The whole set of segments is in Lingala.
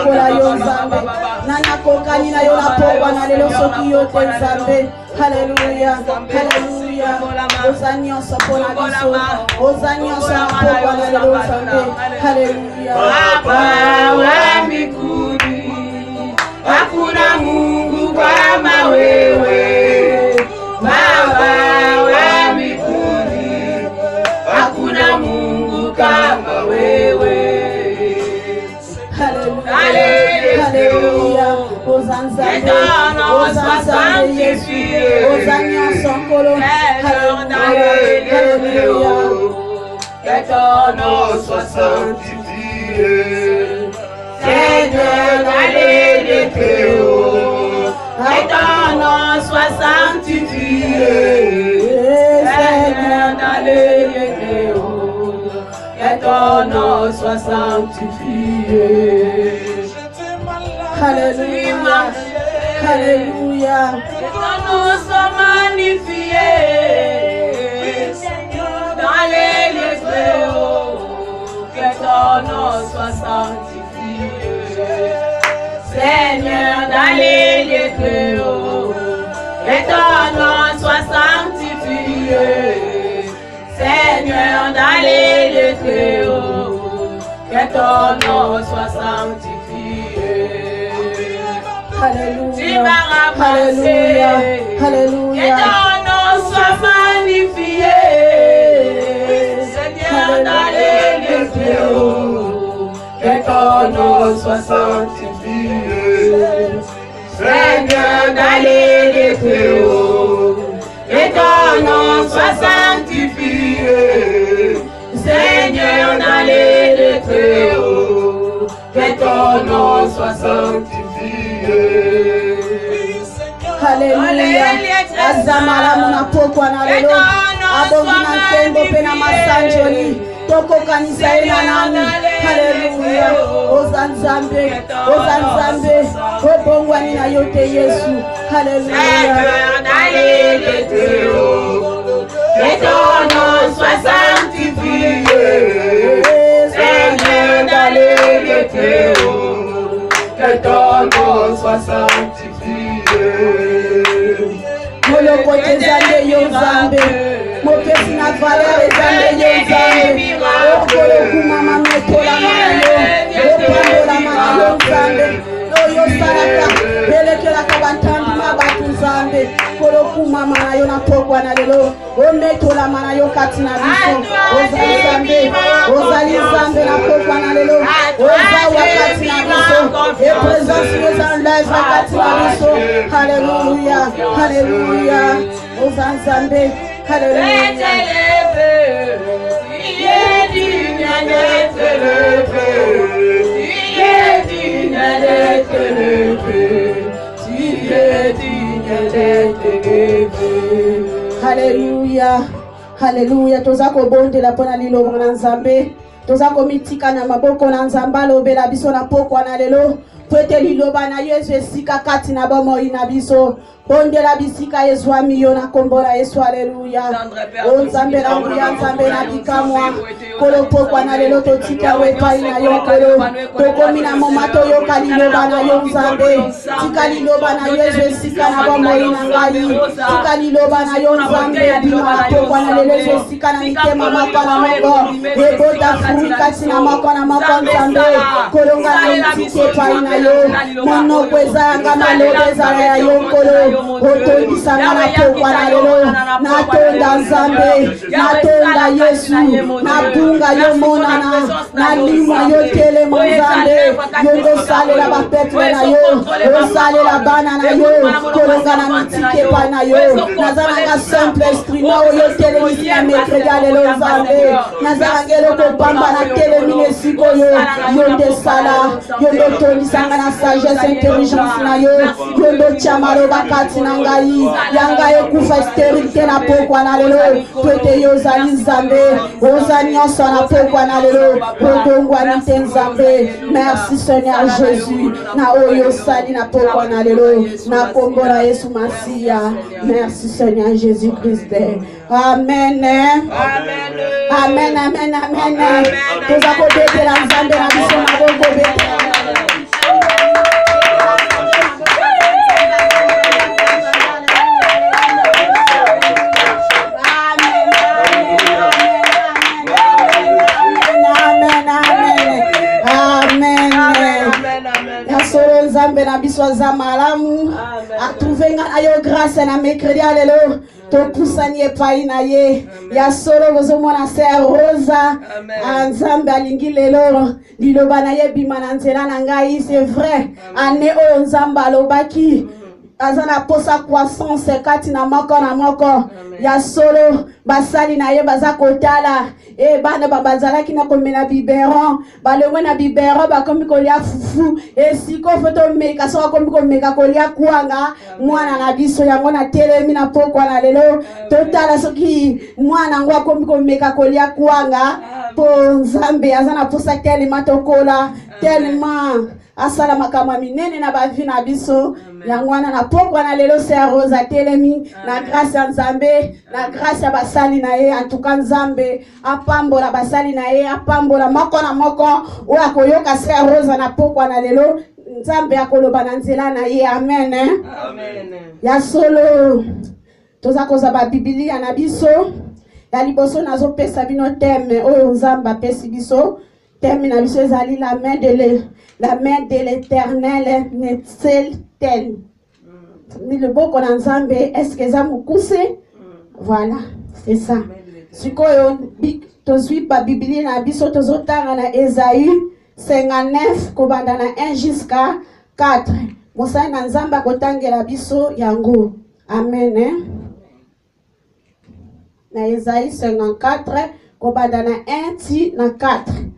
lokola yo nzambe nana kokani na yo na pokwa na lelo soki yo te nzambe haleluya haleluya oza nyonso mpona biso oza nyonso na pokwa na lelo nzambe haleluya Baba wa mbinguni hakuna Mungu kama wewe Baba wa mbinguni hakuna Mungu kama wewe haleluya oza nzambe Yesu oza nyonso nkolo haleluya que ton nom soit sanctifié Seigneur d'aller de très haut que ton nom soit sanctifié Seigneur d'aller de très haut que ton nom soit sanctifié Alléluia, Alléluia. Que ton nom soit magnifié dans les lieux très hauts, que ton nom soit sanctifié. Seigneur, dans les lieux très hauts, que ton nom soit sanctifié. Seigneur, dans les lieux très hauts, que ton nom soit sanctifié. Alléluia, Alléluia, Alléluia. Que ton nom soit magnifié, Seigneur, dans les lieux très hauts. Que ton nom soit sanctifié, Seigneur, dans les lieux très hauts. Que ton nom soit sanctifié, Seigneur, dans les lieux très hauts. Que ton nom soit sanctifié. Haleluya. Azamala munapokwa na lelo. Abovina kendo pena masanjoni. Toko kanisa ina nani. Haleluya. Oza nzambe. Oza nzambe. Obongwa ni na yote Yesu. Haleluya. Que ton nom soit sanctifié. Seigneur d'aller de très haut. Que ton nom soit sanctifié. Moloko tezande yo nzambe. Mopesi na valeur ezande yo nzambe. Okolo kumama metola mana yo. Opambola mana yo nzambe. Oyo salaka. Belekela kabantambi mabatu nzambe. Kolo kumama na yo na pokwa na lelo. Ometola mana yo kati na biso. Ozali nzambe. Ozali nzambe na pokwa na lelo. Oza wakati na biso. E présence yo zanlève kati na biso. Hallelujah. Hallelujah. Oza nzambe. Hallelujah. Il est digne d'être élevé. Il est digne d'être élevé. Il est digne d'être élevé. Hallelujah. Hallelujah. Toza ko bonde la pona lilo na nzambe. Toza ko mitika na maboko na nzamba lobela biso na pokwa na lelo. Pwete liloba na Yesu esika kati na bomo ina biso. Bonde la bisika Yesu amiyo na kombola Yesu haleluya. O nzambe la nguya nzambe na bikamwa. Kolo pokwa na lelo totika wepa ina yokolo. Tokomi na momato yoka liloba na yo nzambe. Tika liloba na Yesu esika na bomo ina ngai. Tika liloba na yo nzambe bima na pokwa na lelo esika na mitema makana moko. Ebota furi kati na makana moko nzambe. Kolonga na itike pa ina yo. Mono kweza anga malobeza ya yokolo. Otondisanga na pokwa na lelo. Natonda nzambe. Natonda Yesu. Nabunga yo monana. Nalima yo tele nzambe. Yondo sale la bapetre na yo. Osale la bana na yo. Kolonga na mitike pa na yo. Nazaranga simple instrument yo tele misi na metre ya lelo nzambe. Nazarangelo ko pamba na tele mine siko yo. Yonde sala. Yondo tondisanga na sagesse intelligence na yo. Yondo chamaro bakati na ngai. Yanga ekufa sterilité na pokwa na lelo. Twete yo zali nzambe. Oza nyonso na pokwa na lelo. Odongwa ni te nzambe. Merci Seigneur Jésus. Na oyo sali na pokwa na lelo. Na kombola Yesu Masia. Merci Seigneur Jésus Christ. Amen. Amen, amen, amen. Toza ko betela nzambe na biso na bongo betela. aza malamu atrouve nga ayo grâce na mercredi alelo topusani epai na ye ya solo bozomona ser rosa nzambe alingi lelo liloba na ye bima na nzela na ngai c'est vrai ane oyo nzambe alobaki aza na posa croissance kati na moko na moko ya solo basali na ye baza kotala bana bazalaki na komela biberon balongwe na biberon bakomi kolia fufu esiko foto meka so bakomi komeka kolia kwanga mwana na biso yango na telemi na pokwa na lelo totala soki mwana ngo akomi komeka kolia kwanga po nzambe aza na posa telema tokola telema asala makama minene na bavi na biso yangwana na pokwa na lelo ser rosa telemi na grâce ya nzambe na grâce ya basali na ye en tout cas nzambe apambola basali na ye apambola moko na moko oyo akoyoka ser rosa na pokwa na lelo nzambe akoloba na nzela na ye amen Amen. ya solo toza koza ba biblia na biso ya liboso nazopesa bino teme oyo nzambe apesi biso teme na biso ezali la main de l'Éternel n'est-elle ni le boko na nzambe est-ce que za mukuse voilà c'est ça sikoyo tozwi ba biblia na biso tozotanga na Esaïe 59 kobanda na 1 jusqu'à 4 mosali na nzambe akotangela biso yango amen na Esaïe 54 kobanda na 1 ti na 4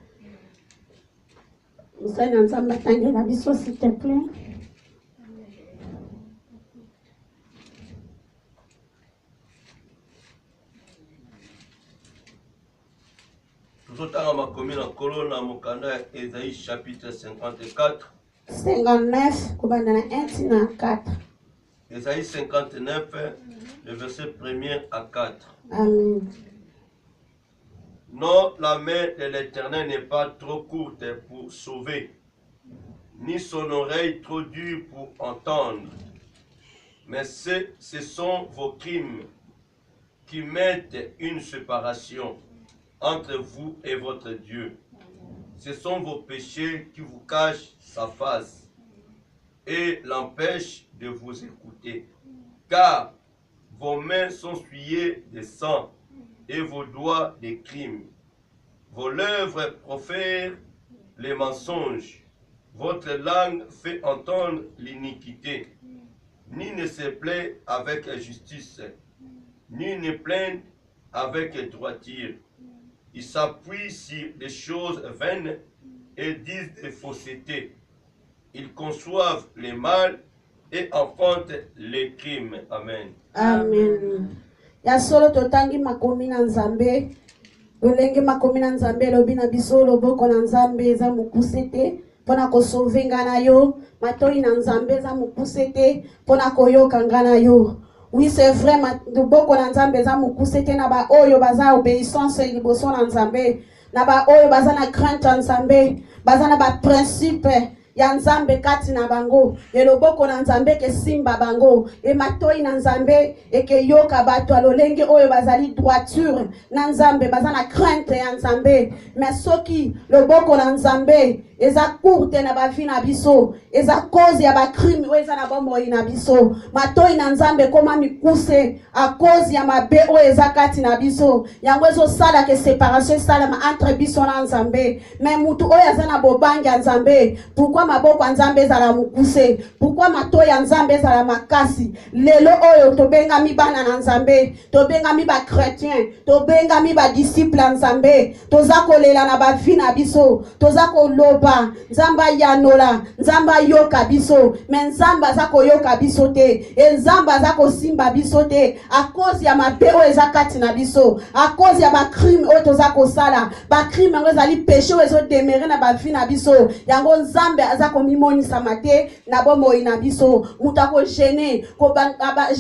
mosali na nzambe atangela biso s'il te plaît. Tozotanga makomi na kolo na mokanda ya Esaïe chapitre 54 59 kobanda na 1 ti na 4 Esaïe 59 le verset 1er à 4. amen. Non, la main de l'Éternel n'est pas trop courte pour sauver, ni son oreille trop dure pour entendre. Mais ce sont vos crimes qui mettent une séparation entre vous et votre Dieu. Ce sont vos péchés qui vous cachent sa face et l'empêchent de vous écouter. Car vos mains sont souillées de sang et vos doigts des crimes. Vos lèvres profèrent les mensonges. Votre langue fait entendre l'iniquité. Ni ne se plaît avec justice, ni ne plaint avec droiture. Ils s'appuient sur des choses vaines et disent des faussetés. Ils conçoivent les mal et enfantent les crimes. Amen. Amen. Ya solo totangi makomi na nzambe lolenge makomi na nzambe lobi na biso loboko na nzambe eza mokuse te mpona kosauve nga na yo matoi na nzambe eza mokuse te mpona koyoka nga na yo. Oui, c'est vrai, loboko na nzambe eza mokuse te na ba oyo baza obéissance liboso na nzambe na ba oyo baza na crainte ya nzambe baza na ba principe ya nzambe kati na bango eloboko na nzambe ke simba bango e matoi na nzambe eke yoka bato alolenge oyo bazali droiture na nzambe baza na crainte ya nzambe mais soki loboko na nzambe eza courte na bavi na biso eza cause ya bacrime oyo eza na bomoi na biso matoi na nzambe koma mikuse a cause ya mabe oyo eza kati na biso yango ezosala ke séparation esalama entre biso na nzambe mais mutu oyo aza na bobangi ya nzambe pourquoi maboko ya nzambe ezala mokuse pourquoi matoi ya nzambe ezala makasi lelo oyo tobengami bana na nzambe tobengami bachrétien tobengami badisciple ya nzambe toza kolela na bavi na biso toza koloba nzambe yanola nzambe yoka biso me nzambe aza koyoka biso te nzambe aza kosimba biso te a cause ya mabe oyo eza kati na biso a cause ya bacrime oyo toza kosala bacrime yango ezali péché oyo ezodemere na bavi na biso yango nzambe aza komimonisama te na bomoi na biso mutu akogene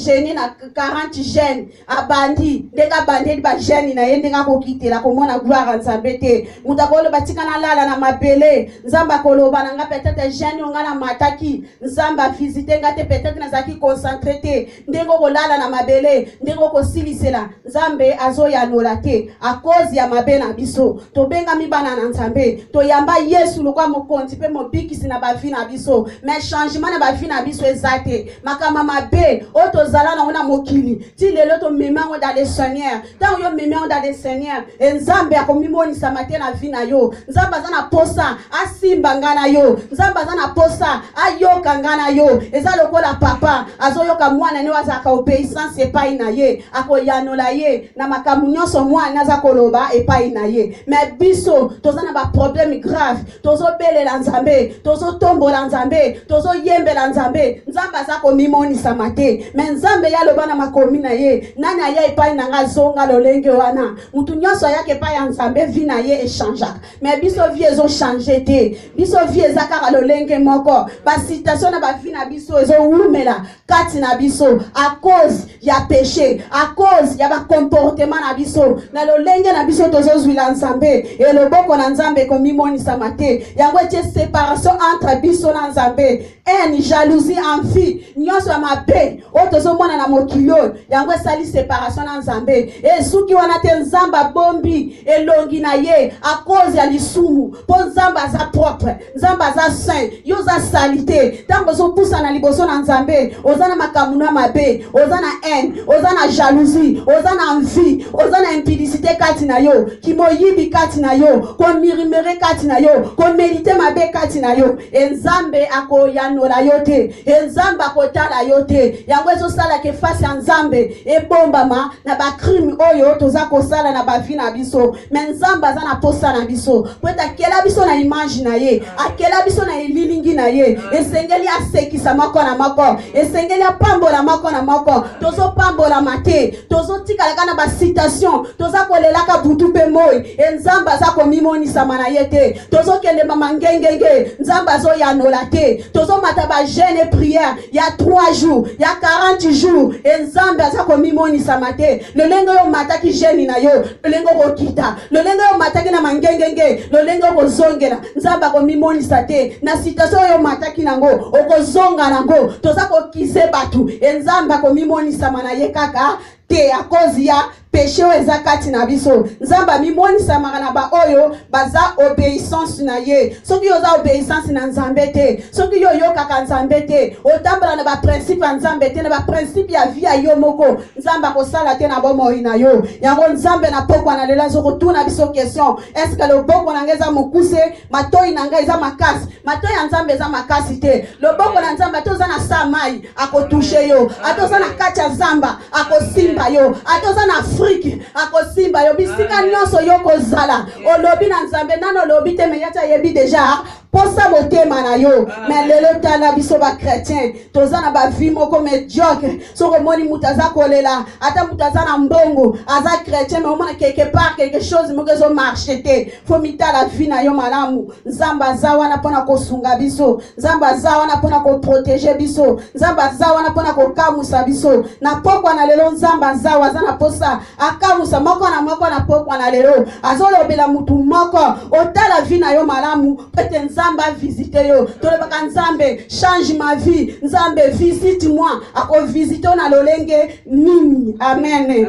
gene na 40 gene abandi ndenge abandeli bagene na ye ndenge akokitela komona gloire ya nzambe te mutu akoloba tika nalala na mabele nzamba koloba nanga peut-être jeune onga na mataki nzamba visiter ngate peut-être nazaki concentré te ndengo kolala na mabele ndengo kosilisela nzambe azoyanola te a cause ya mabe na biso tobenga mibana na nzambe toyamba Yesu lokwa mokonzi pe mobikisi na bavi na biso mais changement na bavi na biso ezate makama mabe otozala na ona mokili ti lelo to memango dans le Seigneur tant yo memango dans le Seigneur nzambe akomimoni samate na vi na yo nzamba za na posa asimba ngana yo nzamba za na posa ayoka ngana yo eza lokola papa azoyoka mwana ne wazaka obéissance epai na ye akoyanola ye na makamu nyonso mwana aza koloba epai na ye mais biso toza na ba problème grave tozo belela nzambe tozo tombola nzambe tozo yembela nzambe nzamba za komimoni samate mais nzambe ya loba na makomi na ye nani aya epai na nga zonga lolenge wana mutu nyonso yake epai ya nzambe vi na ye echange mais biso vie ezo changer te biso vie ezaka lolenge moko ba citation na ba vie na biso ezo wumela kati na biso à cause ya péché à cause ya ba comportement na biso na lolenge na biso tozo zwila nzambe et loboko na nzambe ko mimoni samate yango tie séparation entre biso na nzambe haine jalousie envie nyonso ya mabe o tozo mona na mokilo yango sali séparation na nzambe et suki wana te nzamba bombi elongi na ye à cause ya lisumu po nzamba za propre nzamba za saint yo za salite tango zo pusa na liboso na nzambe ozana makamu na mabe ozana haine ozana jalousie ozana envie ozana impudicité kati na yo kimoyibi kati na yo ko mirimere kati na yo ko medite mabe kati na yo nzambe akoyanola yo te nzambe akotala yo te yango ezo sala ke face ya nzambe ebombama na ba crime oyo toza kosala na ba vie na biso mais nzambe aza na posa na biso po akela biso na image na ye akela biso na elilingi na ye esengeli asekisa moko na moko esengeli apambola moko na moko tozo pambola mate tozo tikalaka na ba citation toza kolelaka butu pe moi nzambe aza komimonisa mana ye te tozo kende mama ngengenge nzambe azo yanola te tozo mata ba jeûne prière ya 3 jours ya 40 jours nzambe aza komimonisa mate lelengo yo mataki jeûne na yo lelengo kokita lelengo yo mataki na mangengenge lelengo kozongela nzamba komimonisa te na citation yo mataki nango okozonga nango toza kokize batu nzamba komimonisa mana ye kaka te a cause ya péché eza kati na biso nzamba mimonisa na ba oyo baza obéissance na ye soki yoza obéissance na nzambe te soki yo yokaka nzambe te otambola na ba principe ya nzambe te na ba principe ya vie ya yo moko nzamba kosala te na bomoi na yo yango nzambe na pokwa na lela zoko tuna biso question est-ce que le boko na ngeza mokuse matoi na nga eza makasi matoi ya nzambe eza makasi te le boko na nzambe toza na samai akotouche yo atoza na kati ya nzamba akosimba yo atoza na Afrique akosimba yo bisika nyonso yo kozala olobi na nzambe nano lobi te me yata yebi déjà posa motema na yo mais lelo tala biso ba chrétien toza na ba vie moko médiocre soko moni mutaza kolela ata mutaza na mbongo aza chrétien mais omona quelque part quelque chose moko zo marcher te faut mita la vie na yo malamu nzamba za wana pona kosunga biso nzamba za wana pona ko protéger biso nzamba za wana pona ko kamusa biso na pokwa na lelo nzamba za waza na posa akamusa moko na pokwa na lelo azolobela mutu moko otala vie na yo malamu pete nzamba visite yo tolebaka nzambe change ma vie nzambe visite moi ako visite na lolenge nini amen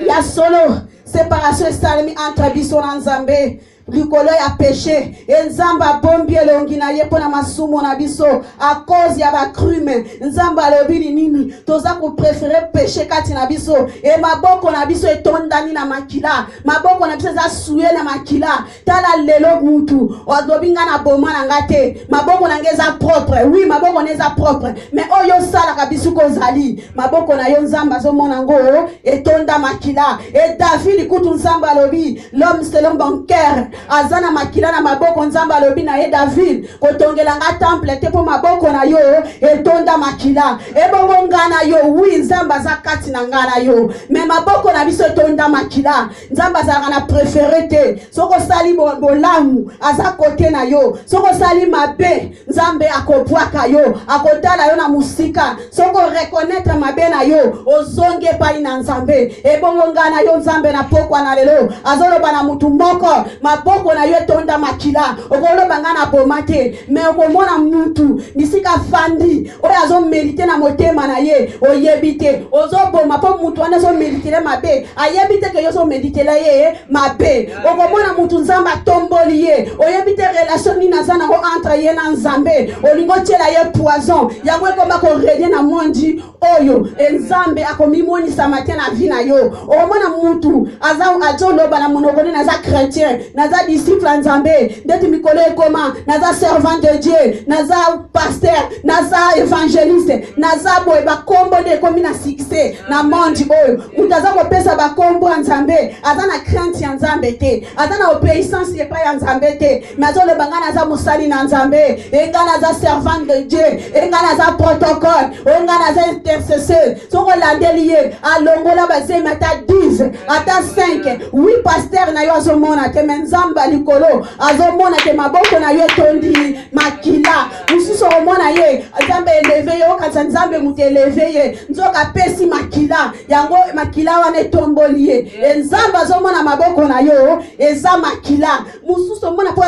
ya solo séparation esalemi entre biso na nzambe likolo ya péché nzamba bombi elongi na ye pona masumo na biso a cause ya ba crime nzamba lobini nini toza ko préférer péché kati na biso e maboko na biso etondani na makila maboko na biso za suye na makila tala lelo mutu odobinga na boma na ngate maboko na ngeza propre oui maboko neza propre mais oyo sala kabisu kozali maboko na yo nzamba zo mona ngo etonda makila et David kutu nzamba lobi l'homme selon bon cœur azana makila na maboko nzamba lobi na ye David kotongela nga temple te po maboko na yo etonda makila ebongo ngana yo oui nzamba za kati na ngana yo mais maboko na biso etonda makila nzamba za na préféré te soko sali bolamu aza kote na yo soko sali mabe nzambe akobwaka yo akotala yo na musika soko reconnaître mabe na yo ozonge pa ina nzambe ebongo ngana yo nzambe na pokwa na lelo azoloba na mutu moko maboko na yo etonda makila okoloba nga na boma te mais okomona mutu bisika fandi oyo azomelite na motema na ye oyebi te ozoboma mpo mutu wana azomelitele mabe ayebi te ke yo ozomelitela ye mabe okomona mutu nzambe atomboli ye oyebi te relation nini aza nango entre ye na nzambe olingo tiela ye poison yango ekoma koredie na mondi oyo nzambe akomimonisa matin na vie na yo okomona mutu azoloba na monoko nini aza chrétien naza disciple ya nzambe ndeti mikolo ekoma naza servant de Dieu naza pasteur naza évangéliste naza boye bakombo nde ekomi na succès na mondi oyo mutu aza kopesa bakombo ya nzambe aza na crainte ya nzambe te aza na obéissance epai ya nzambe te mais azoloba nga naza mosali na nzambe enga naza servant de Dieu enga naza protocole enga naza intercesseur soko landeli ye alongola bazemi ata 10 ata 5 8 pasteur na yo azomona te me nzambe likolo azomona te maboko na yo etondi makila mosusu omona ye nzambe eleve ye okatisa nzambe mutu eleve ye nzoka apesi makila yango makila wana etomboli ye nzambe azomona maboko na yo eza makila mosusu omona po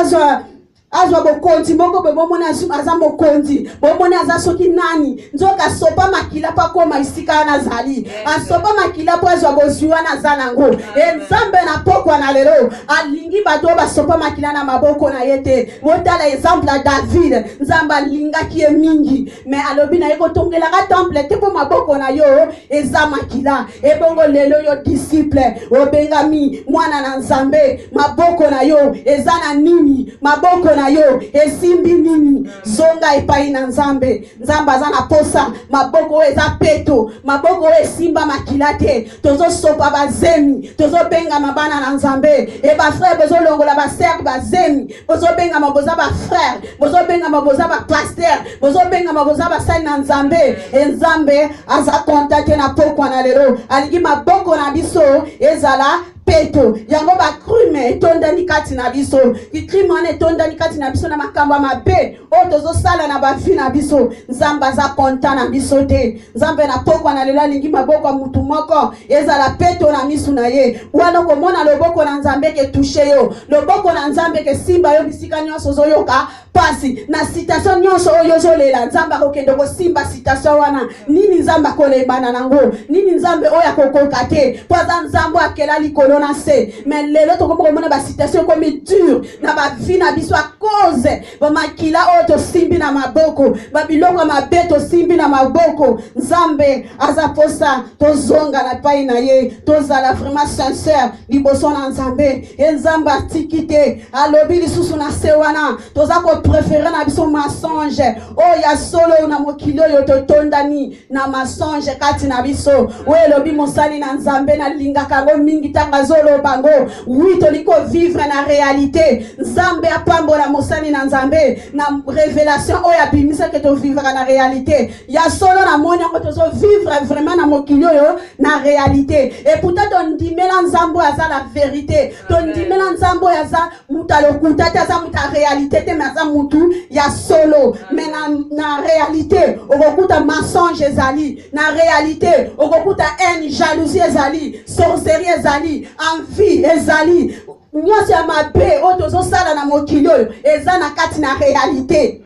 azwa bokonzi moko be bomona aza mokonzi bomona aza soki nani nzoka sopa makila pa koma isika na zali asopa makila po azwa bozwa na za nango nzambe na pokwa na lelo alingi bato basopa makila na maboko na yete wotala exemple ya David nzambe alingaki ye mingi mais alobi na yeko tongela ka temple te po maboko na yo eza makila ebongo lelo yo disciple obengami mwana na nzambe maboko na yo eza na nini maboko na yo esimbi nini zonga epai na nzambe nzambe aza na posa maboko eza peto maboko esimba makila te tozosopa bazemi tozobenga mabana na nzambe e bafrère bozolongola baserre bazemi bozobenga maboza bafrère bozobenga maboza bapasteur bozobenga maboza basali na nzambe nzambe aza contacte na pokwa na lelo alingi maboko na biso ezala peto yango bakrume etondani kati na biso ikrime wana etondani kati na biso na makambo mabe oyo tozosala na bavi na biso nzambe aza konta na biso te nzambe na pokwa na lelo alingi maboko ya mutu moko ezala peto na misu na ye wana komona loboko na nzambe ke touche yo loboko na nzambe ke simba yo bisika nyonso ozoyoka pasi na citation nyonso oyo ozolela nzambe akokende kosimba citation wana nini nzambe akolebana nango nini nzambe oyo akokoka te po aza nzambe akela likolo na se mais lelo tokomona basitation komi dure na bavi na biso a cause bamakila oyo tosimbi na maboko babiloko mabe tosimbi na maboko nzambe aza posa tozonga na pai na ye tozala vraiment sincère liboso na nzambe nzambe atiki te alobi lisusu na se wana toza kopréféré na biso mensonge oyo ya solo na mokili oyo totondani na mensonge kati na biso oyo elobi mosali na nzambe nalingaka yango mingi tanga zoloba ngo oui toliko vivre na réalité nzambe apambola mosali na nzambe na révélation oyo abimisa ke tovivre na réalité ya solo na moni yango tozo vivre vraiment na mokili oyo na réalité et pourtant tondimela nzambe aza la vérité tondimela nzambe aza mutu alokuta te aza mutu ya réalité te mais aza mutu ya solo mais na réalité okokuta mensonge ezali na réalité okokuta haine jalousie ezali sorcellerie ezali envie ezali nyonso ya mabe oyo tozosala na mokili oyo eza na kati na réalité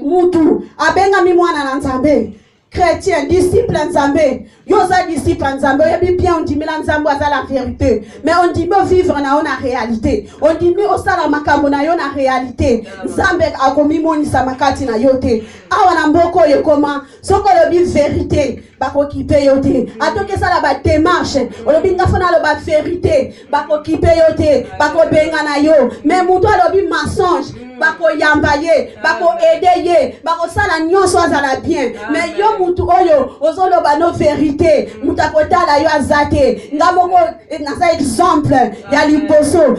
mutu abengami mwana na nzambe chrétien disciple nzambe yo za disciple nzambe oyebi bien ondimela nzambe aza la vérité mais ondimi vivre na yo na réalité ondimi osala makambo na yo na réalité nzambe akomimonisa makati na yo te awa na mboko oyo ekoma soko olobi vérité bakokipe yo te atokesala badémarche olobi nga fona aloba vérité bakokipe yo te bakobenga na yo mais mutu alobi mensonge bakoyamba ye bakoede ye bakosala nyonso azala bien mais yo mutu oyo ozoloba no vérité mutu akotala yo aza te nga moko naza exemple ya liboso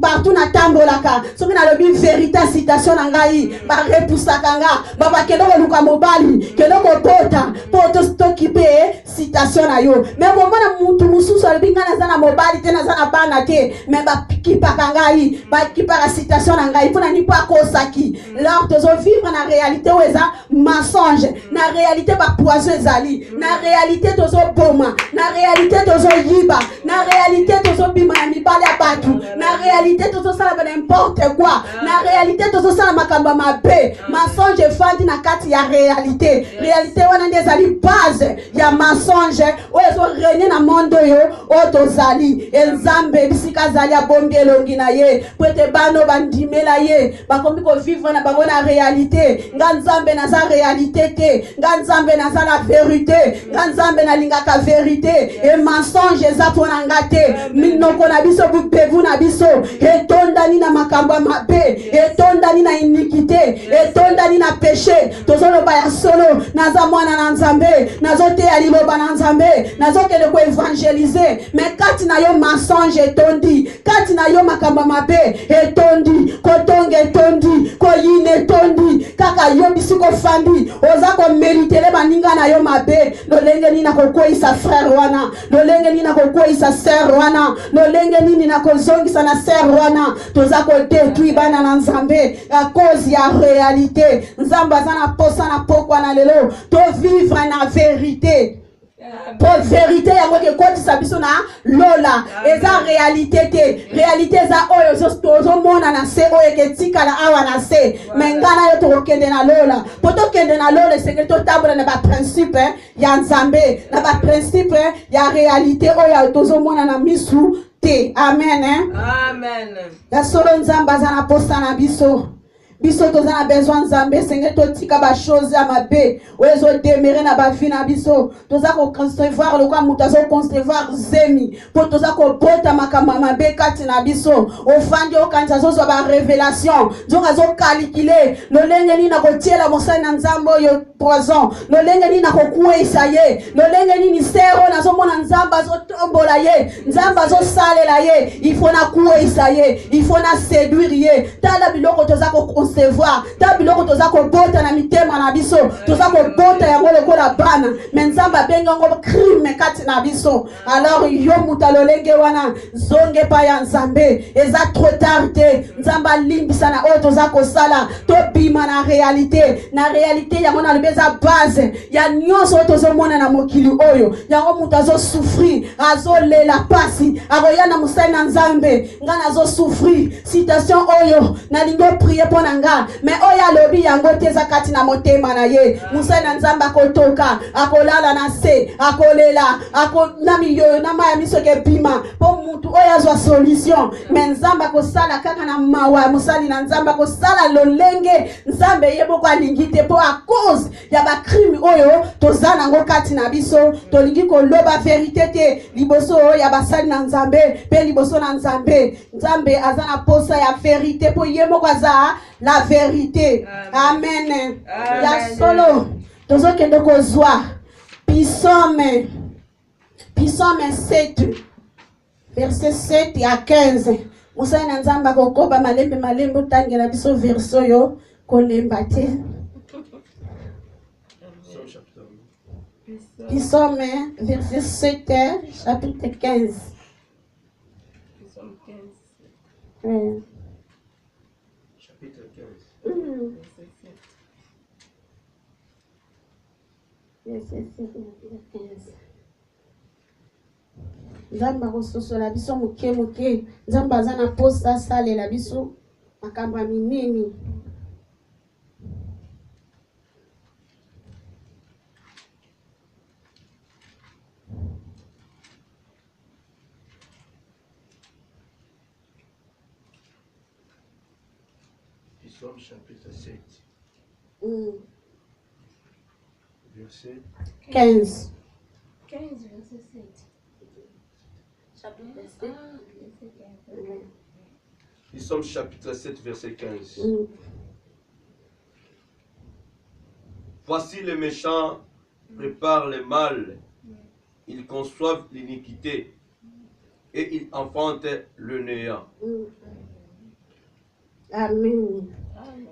partout natambolaka soki nalobi vérité citation na ngai barepusaka nga babakende koluka mobali kende kobota po tokipe citation na yo mais bomona mutu mosusu alobi nga naza na mobali te naza na bana te mais bakipaka ngai bakipaka citation na ngai mpona nipo akosaki lor tozovivre na réalité oyo eza mensonge na réalité bapoison ezali na réalité tozoboma na réalité tozoyiba na réalité tozobima na mibale ya batu. Na réalité tout ça n'importe quoi. Na réalité tout ça makamba mabe. Mensonge fandi na kati ya réalité. Réalité wana ndezali base ya mensonge. Oyo régner na monde yo otozali. Nzambe bisika zali abongelongi na ye. Pwete bano bandimela ye. Bakombi ko vivre na bango na réalité. Nga nzambe na za réalité te. Nga nzambe na za la vérité. Nga nzambe na lingaka vérité. Et mensonge za pona ngate. Minoko na biso bupevu na biso. Etondani na makambo mabe. Etondani na iniquité. Etondani na péché. Tozoloba ya solo. Naza mwana na nzambe. Nazote ya liloba na nzambe. Nazoke de ko évangéliser. Mais kati na yo mensonge etondi. Kati na yo makambo mabe etondi. Kotonge etondi. Koyine etondi. Kaka yo bisiko fandi. Oza ko méritele baninga na yo mabe. Lolenge ni na kokoisa frère wana. Lolenge ni na kokoisa sœur wana. Lolenge ni na kozongisa na sœur wana. Toza ko détruit bana na nzambe à cause ya réalité. Nzamba zana posa na pokwa na lelo. To vivre na vérité. Pour vérité yango ke koti sabiso na lola eza réalité te réalité za oyo zo mona na se oyo ke tika na awa na se mengana yo to kende na lola poto kende na lola c'est que to tabula na ba principe ya nzambe na ba principe ya réalité oyo to mona na misu te amen Amen. ya solo nzamba za na posta na biso biso toza na besoin nzambe senge totika ba chose ya mabe oyo demeurer na ba vie na biso toza ko concevoir le kwa muta zo concevoir zemi po toza ko bota makamba mabe kati na biso ofandi okanja zo ba révélation zonga zo calculer lolenge ni na kotiela mosali na nzambe oyo poison lolenge ni na kokuisa ye lolenge ni sero na zo mona nzamba zo tombola ye nzamba zo salela ye il faut na kuisa ye il faut na séduire ye tala biloko toza ko concevoir ta biloko toza ko bota na mitema na biso toza ko bota yango lokola bana mais nzamba benga ngo crime kati na biso alors yo mutalolenge wana zonge pa ya nzambe eza trop tard te nzamba limbisa na oyo toza ko sala to bima na réalité yango na beza base ya nyonso tozo mona na mokili oyo yango mutazo souffrir azolela pasi akoya na musai na nzambe ngana zo souffrir citation oyo na lingo prier pona nga mais oya lobi yango teza kati na motema na ye musai na nzamba kotoka akolala na se akolela na milieu na maya misoke bima po mutu oya zo solution mais nzamba ko sala kaka na mawa musali na nzamba ko sala lolenge nzambe yebo kwa lingite po a cause ya ba crime oyo tozana ngo kati na biso tolingi ko loba vérité te liboso ya basali na nzambe pe liboso na nzambe azana posa ya vérité po yemo kwa za la vérité amen ya solo tozo kende ko zwa Psaume 7 verset 7 à 15 musai na nzamba kokoba malembe tangela biso verso yo kolemba te Psaume verset 7 chapitre 15 Psaume 15 Chapitre 15 verset 7 15 nzamba kososola biso moke nzamba aza na posa salela biso makambo minene Psaume chapitre 7 verset 15 verset 7. Chapitre 7. Psaume chapitre 7 verset 15 Voici les méchants préparent le mal, ils conçoivent l'iniquité et ils enfantent le néant. Amen.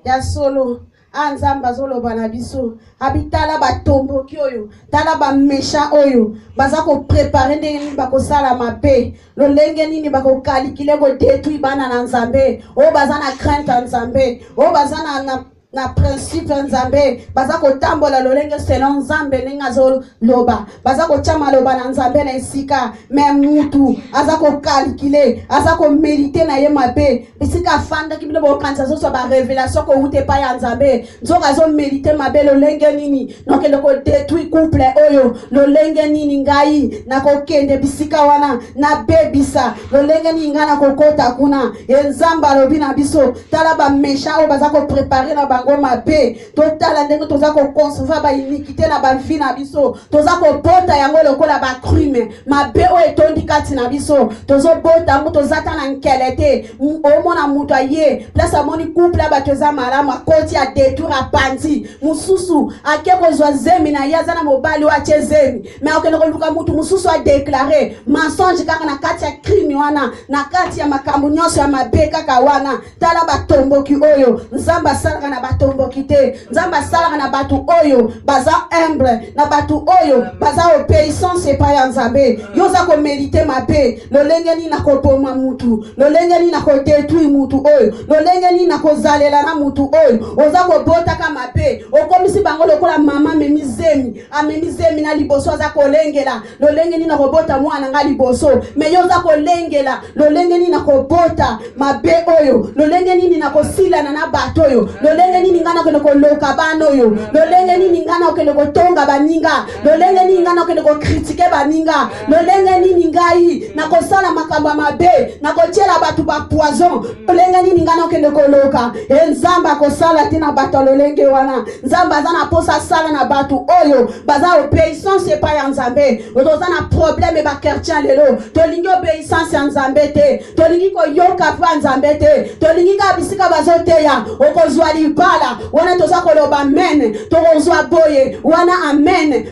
Ya solo anzamba zolo bana biso habitala batombo kyoyo tala ba méchant oyo baza ko préparer ndenge ba ko sala mabe lolenge nini ba ko calculer ko détruire bana na nzambe o baza na crainte nzambe o baza na na principe nzambe baza kotambola lolenge selon nzambe ndenge azoloba baza kotyama loba na nzambe na esika me mutu aza kokalkile aza komédite na ye mabe bisika afandaki bino bokanisa azozwa barévélation kowute epai ya nzambe nzoka azomédite mabe lolenge nini nokende kodétruire couple oyo lolenge nini ngai nakokende bisika wana nabebisa lolenge nini ngai nakokota kuna enzambe alobi na biso tala baméchant oyo baza koprépare na bango mabe totala ndenge toza koconcevoir bainiquité na bavi na biso toza kobota yango lokola bacrime mabe oyo etondi kati na biso tozobota yango tozata na nkele te omona mutu aye place amoni couple ya bato eza malamu akoti adétruire apandi mosusu ake kozwa zemi na ye aza na mobali oyo atie zemi me akende koluka mutu mosusu adeklare mensonge kaka na kati ya crime wana na kati ya makambo nyonso ya mabe kaka wana tala batomboki oyo nzambe asalaka na batomboki te nzambe asalaka na bato oyo baza humble na bato oyo baza obéissance epai ya nzambe yo oza komédite mabe lolenge nini nakoboma mutu lolenge nini nakodétruire mutu oyo lolenge nini nakozalela na mutu oyo oza kobotaka mabe okomisi bango lokola mama amemi zemi na liboso aza kolengela lolenge nini nakobota mwana nga liboso me yo oza kolengela lolenge nini nakobota mabe oyo lolenge nini nakosilana na bato oyo lolenge nini nga nakende koloka bana oyo lolenge nini nga nakende kotonga baninga lolenge nini nga nakende kokritike baninga lolenge nini ngai nakosala makambo ya mabe nakotiela bato bapoison lolenge nini nga nakende koloka nzambe akosala te na bato lolenge wana nzambe aza na posa asala na bato oyo baza obéissance epai ya nzambe otoza na problème bakhertien lelo tolingi obéissance ya nzambe te tolingi koyoka pa nzambe te tolingi ka bisika bazoteya okozwa libala wana toza koloba amen tokozwa boye wana amen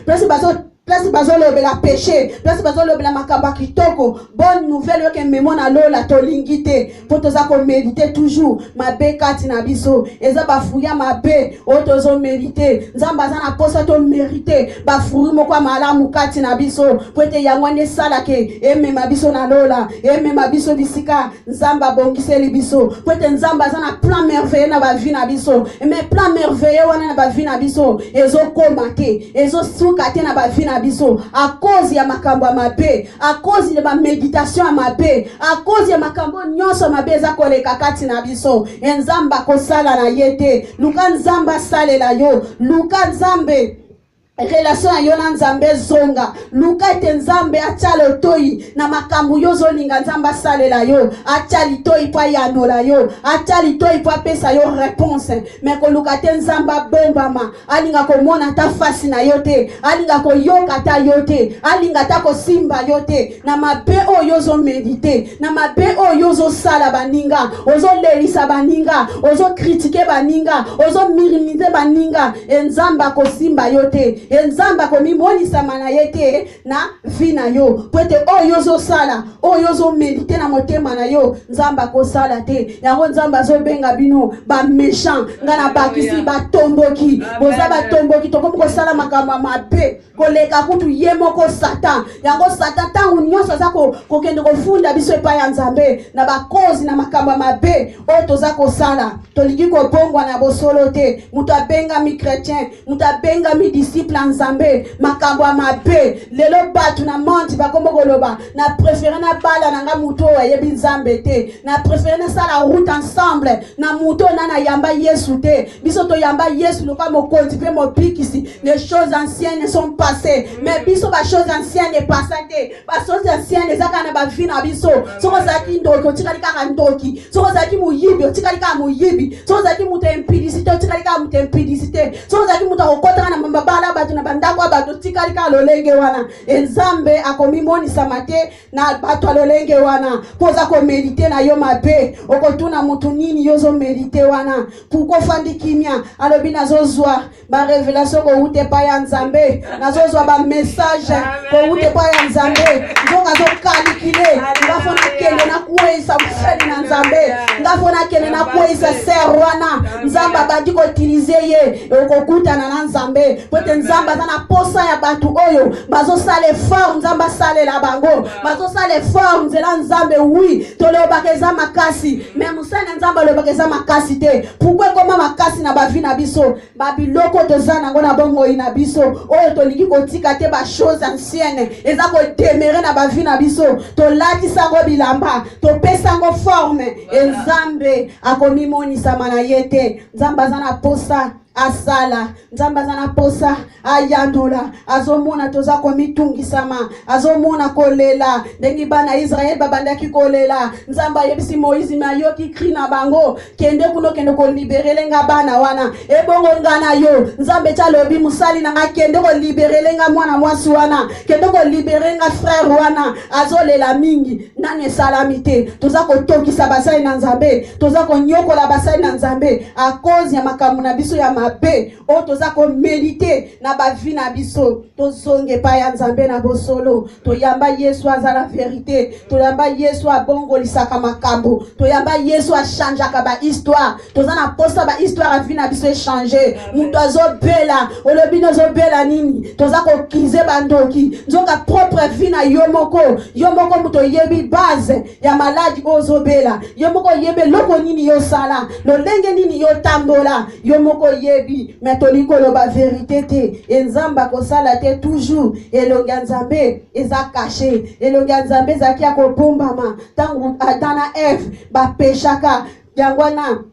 place bazolobela péché place bazolobela makambo kitoko bonne nouvelle yoke memo na lola tolingi te po toza komédite toujours mabe kati na biso eza bafuya mabe oyo tozomédite nzambe aza na posa tomérite bafuri moko malamu kati na biso po ete yango wana esalake emema biso na lola emema biso bisika nzambe abongiseli biso po ete nzambe aza na plan merveilleux na bavi na biso mais plan merveilleux wana na bavi na biso ezokoma te ezosuka te na bavi na biso a cause ya makambo ya mabe a cause ya méditation ya mabe a cause ya makambo nyonso mabe za koleka kati na biso nzambe akosala na ye te luka nzambe asalela yo luka nzambe relation yo na nzambe zonga luka ete nzambe atia lotoi na makambo yo zolinga nzambe asalela yo atia litoi po yanola yo atia litoi po apesa yo réponse mais koluka te nzambe abombama alinga komona ta fasi na yo te alinga koyoka ta yo te alinga ta kosimba yo te na mabe oyo ozomédite na mabe oyo ozosala baninga ozolelisa baninga ozokritike baninga ozominimize baninga nzambe akosimba yo te nzamba komibonisama na ye te na vi na yo po ete oyo ozosala oyo ozomédite na motema na yo nzamba akosala te yango nzamba azobenga bino baméchant nga na bakisi batomboki boza batomboki tokomi kosala makambo ya mabe koleka kutu ye moko satan yango satan ntango nyonso aza kokende kofunda biso epai ya nzambe na bakozi na makambo ya mabe oyo toza kosala tolingi kobongwa na bosolo te moto abengami chrétien moto abengami disciple ya nzambe makambo ya mabe lelo bato na monde bakombo koloba na préféré na bala nanga moto oyo ayebi nzambe te na préféré na sala route ensemble na moto nana yamba yesu te biso toyamba yesu loka mokonzi mpe mobikisi les choses anciennes sont passées mais biso choses anciennes est passé te choses anciennes ezaka na bavi na biso soko zaki ndoki otikali kaka ndoki soko zaki muyibi otikali kaka muyibi soko zaki muto impudicité otikali kaka muto impudicité soko zaki muto akokotaka na mabala bato na bandako bato otikali kaka lolenge wana nzambe akomibonisama te na bato lolenge wana poza komédite na yo mabe okotuna mutu nini yo ozomédite wana pourquoi fandi kimia alobi nazozwa barévélation kowute epai ya nzambe nazozwa bamessage kowute epai ya nzambe nzoka azokalikile ngafona kende na kuweisa mosali na nzambe ngafona kende na kuweisa ser wana nzambe abandi koutilize ye okokutana na nzambe po ete nzambe aza na posa ya bato oyo bazosala effort nzambe asalela bango bazosala effort nzela nzambe wi tolobaka eza makasi me mosala nzambe alobaka eza makasi te pourkui ekoma makasi na bavi na biso babiloko toza nango na bomoi na biso oyo tolingi kotika te bachose ancienne eza kodemere na bavi na biso tolatisa yango bilamba topesa yango forme nzambe akomimonisama na ye te nzambe aza na posa asala nzambe aza na posa ayandola azomona toza komitungisama azomona kolela ndenge bana Israel babandaki kolela nzambe ayebisi Moïse me ayoki cri na bango kende kuno kende koliberelenga bana wana ebongo nga na yo nzambe ti alobi mosali na nga kende koliberelenga mwana mwasi wana kende koliberelenga frère wana azolela mingi nani esalami te toza kotokisa basali na nzambe toza konyokola basali na nzambe a cause ya makambo na biso ya mabe o toza ko medite na bavi na biso tozonge pa ya nzambe na bosolo toyamba Yesu aza la vérité toyamba Yesu abongolisaka makambo toyamba Yesu achangeaka ba histoire toza na posa ba histoire avi na biso échanger mutu azobela olobi nozobela nini toza kokize bandoki nzoka propre vie na yo moko mutu oyebi base ya maladi ozobela yo moko yebe loko nini yo sala lolenge nini yo tambola yo moko yebi mais tolingo loba vérité te enzamba kosala te toujours elonga nzambe eza caché elonga nzambe zaki akobombama tangu Adana Eve bapeshaka yangwana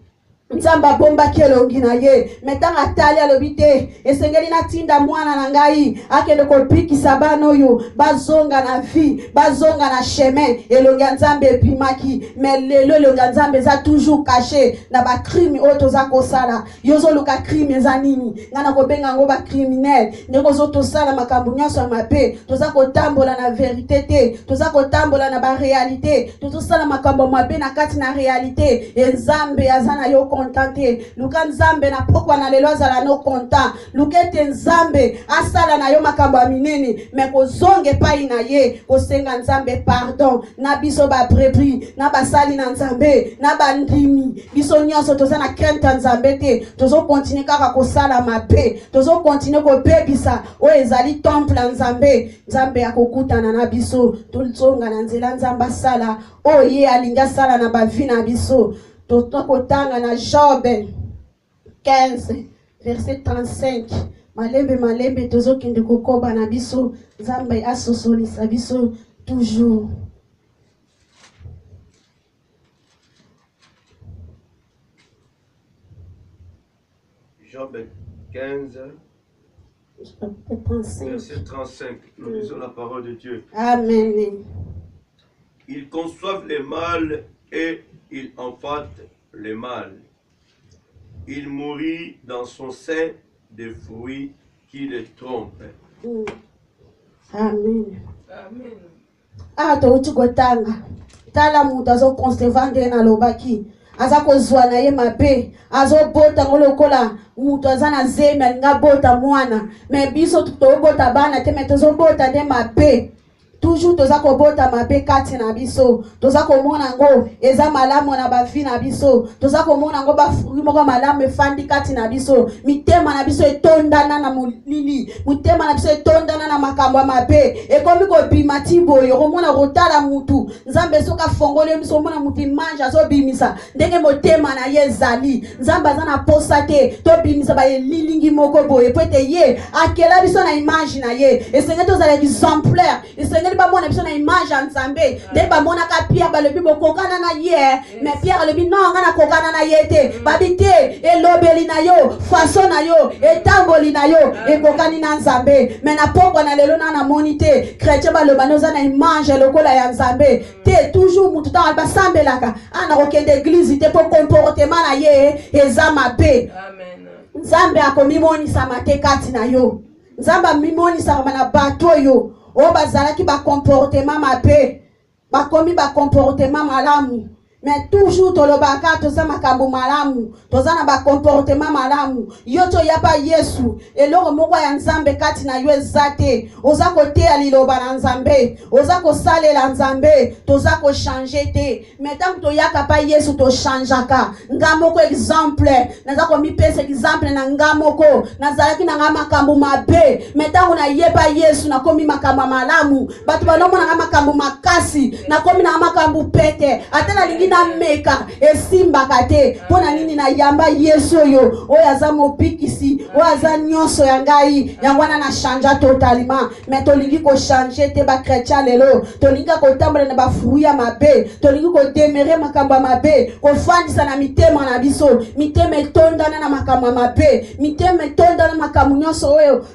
nzamba bomba kelongi na ye metanga tali alobi te esengeli na tinda mwana na ngai akende kopikisa bana oyo bazonga na vie bazonga na chemin elonga nzambe epimaki mais lelo elonga nzambe za toujours caché na ba crime oyo toza kosala yozo luka crime eza nini ngana kobenga ngo ba criminel ndeko zo tosala makambo nyonso ya mabe toza kotambola na vérité te toza kotambola na ba réalité tozosala makambo mabe na kati na réalité enzambe azana yo contenté luka nzambe na pokwa na lelo azala no content lukete nzambe asala na yo makambo ya minene me kozonge pai na ye kosenga nzambe pardon na biso ba brebis na basali na nzambe na bandimi biso nyonso toza na crainte ya nzambe te tozo continue kaka kosala mabe tozo continue kobebisa oyo ezali temple ya nzambe akokutana na biso tozonga na nzela nzambe asala oyo ye alingi asala na bavi na biso tokotanga na Job 15 verset 35 malembe tozokende kokoba na biso nzambe asosolisa biso toujours. Job 15 verset 35, nous lisons la parole de Dieu. Amen. Ils conçoivent le mal et ils enfantent le mal. Il mourit dans son sein des fruits qui le trompent. Amen. Amen. Touti kotanga tala mutu azoconcevoir nde na lobaki aza kozwa na ye mabe azobota ngo lokola mutu aza na zemi alinga bota mwana me biso tobota bana te me tozobota nde mabe toujours toza kobota mabe kati na biso toza komona ngo eza malamu na bavi na biso toza komona ngo bafruit moko malamu efandi kati na biso mitema na biso etondana na molili mitema na biso etondana na makambo ya mabe ekomi kobima ti boye komona kotala mutu nzambe soka fongole biso komona mutu imanje azobimisa ndenge motema na ye ezali nzambe aza na posa te tobimisa bayelilingi moko boye po ete ye akela biso na image na ye esenge tozala exemplaire esenge bamona biso na image ya nzambe nde bamonaka Pierre balobi bokokana na ye mais Pierre alobi non nga nakokana na ye te babi te elobeli na yo façon na yo etamboli na yo ekokani na nzambe mais na pokwa na lelo na namoni te chrétien baloba noza na image lokola ya nzambe te toujours mutu ntango basambelaka anakokende église te po comportement na ye eza mabe. Nzambe akomimonisama te kati na yo nzambe amimonisama na bato oyo o bazalaki ba comportement mabe bakomi ba comportement malamu Mais toujours tolobaka toza makambo malamu, toza na ba comportement malamu. Yoto yapa Yesu, eloko moko ya Nzambe kati na yo ezate. Oza kote aliloba na Nzambe, oza ko salela Nzambe, toza ko changer te. Mais tant to yaka pa Yesu to changeaka. Ngamoko exemple, naza ko mi pesa exemple na ngamoko, nazalaki na makambo mabe. Mais tant na yeba Yesu na komi makambo malamu, batu banomo na makambo makasi, na komi na makambo pete. Atena lingi na meka esimba kate pona nini na yamba Yesu yo oyaza mopikisi oyaza nyonso ya ngai yangwana na chanja totalement. Mais tolingi ko changer te ba chrétien lelo, tolinga ko tambola na ba fruya mabe, tolingi ko demere makambo mabe, ko fandisa na mitema na biso, mitema etondana na makambo mabe, mitema etondana na makambo nyonso oyo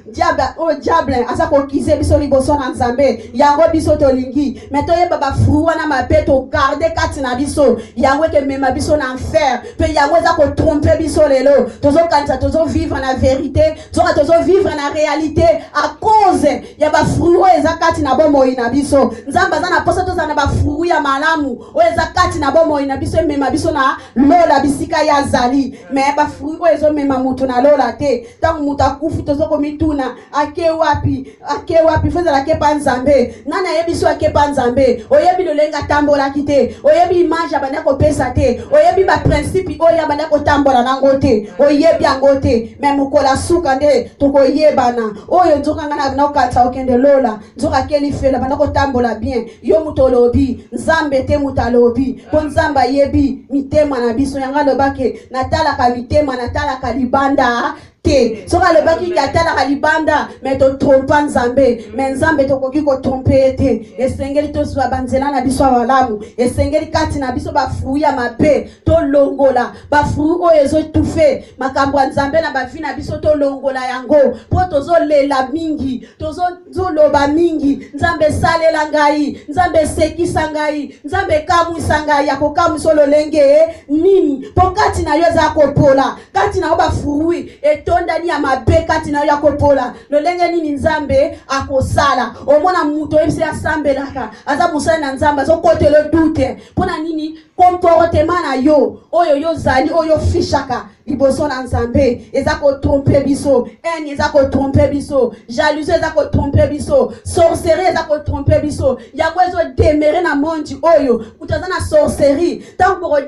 diable asa ko kize biso liboso na Nzambe yango biso tolingi. Mais toyeba ba fruwa na mabe to garder kati na biso yango ke mema biso na enfer pe yango za ko tromper biso lelo tozo kanisa tozo vivre na vérité tozo vivre na réalité à cause ya ba fruit ezakati na bomo ina biso. Nzamba za na posa toza na ba fruit ya malamu o ezakati na bomo ina biso mema biso na lola bisika ya zali. Mais ba fruit ezo mema mutu na lola te tangu mutakufu tozo ko mituna ake wapi feza la ke pa Nzambe nana yebiso ake pa Nzambe oyebi lolenga tambola kite oyebi image abanda ko pesa te oyebi ba principe oyo abanda ko tambola nango te oyebi yango te. Mais mukola suka nde tokoyebana oyo nzokanga na okata okende lola nzoka keli fela banda ko tambola bien yo mutolobi Nzambe te mutalobi po Nzamba yebi mitema na biso yanga lobake natala ka mitema natala ka libanda te soka le baki ki atala kalibanda mais to trompa Nzambe. Mais Nzambe to koki ko tromper te esengeli to swa banzela na biso walamu esengeli kati na biso ba fruya mabe to longola ba fru o ezo tufe makambo Nzambe na ba fina biso to longola yango po tozo lela mingi tozo loba mingi Nzambe salela ngai Nzambe sekisa ngai Nzambe kamwisa ngai yako kamwiso lolenge nini po kati na yo za kopola kati na ba fruit ndani ya mabe kati na ya kopola lolenge nini Nzambe akosala omona muto ebise asambelaka aza musala na Nzambe azo kote le doute pona nini comportement na yo oyo yo zali oyo fishaka liboso na Nzambe eza ko tromper biso eni eza ko tromper biso jalousie eza ko tromper biso sorcellerie eza ko tromper biso yango ezo demere na mondi oyo utaza na sorcellerie tant pour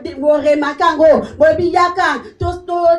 remarquer ngo bobi yaka to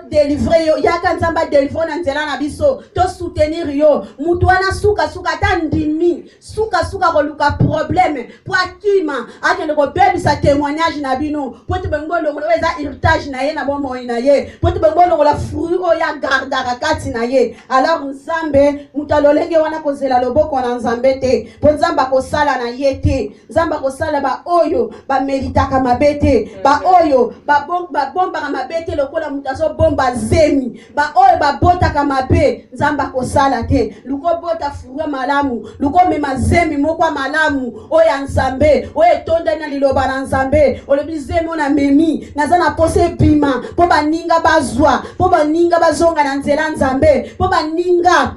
délivrer yo yaka Nzamba délivrer na nzela na biso to soutenir yo mutu wana suka ta ndimi suka ko luka problème pour akima akende ko bebisa témoignage na bino pour te bengo longo eza héritage na ye na bomo ina ye pour te bengo longo la fruit o ya gardaka kati na ye. Alors Nzambe mutalolenge wana kozela loboko na Nzambe te po Nzamba ko sala na ye te Nzamba ko sala ba oyo ba meditaka mabete ba oyo ba bomba ka mabete lokola mutazo bomba zemi ba oyo ba bota ka mabe Nzamba ko sala te luko bota fruit malamu luko mema zemi moko malamu oya Nzambe oye tonda na liloba na Nzambe olobi zemi na memi nazana pose bima po baninga bazwa po baninga bazonga na nzela Nzambe po baninga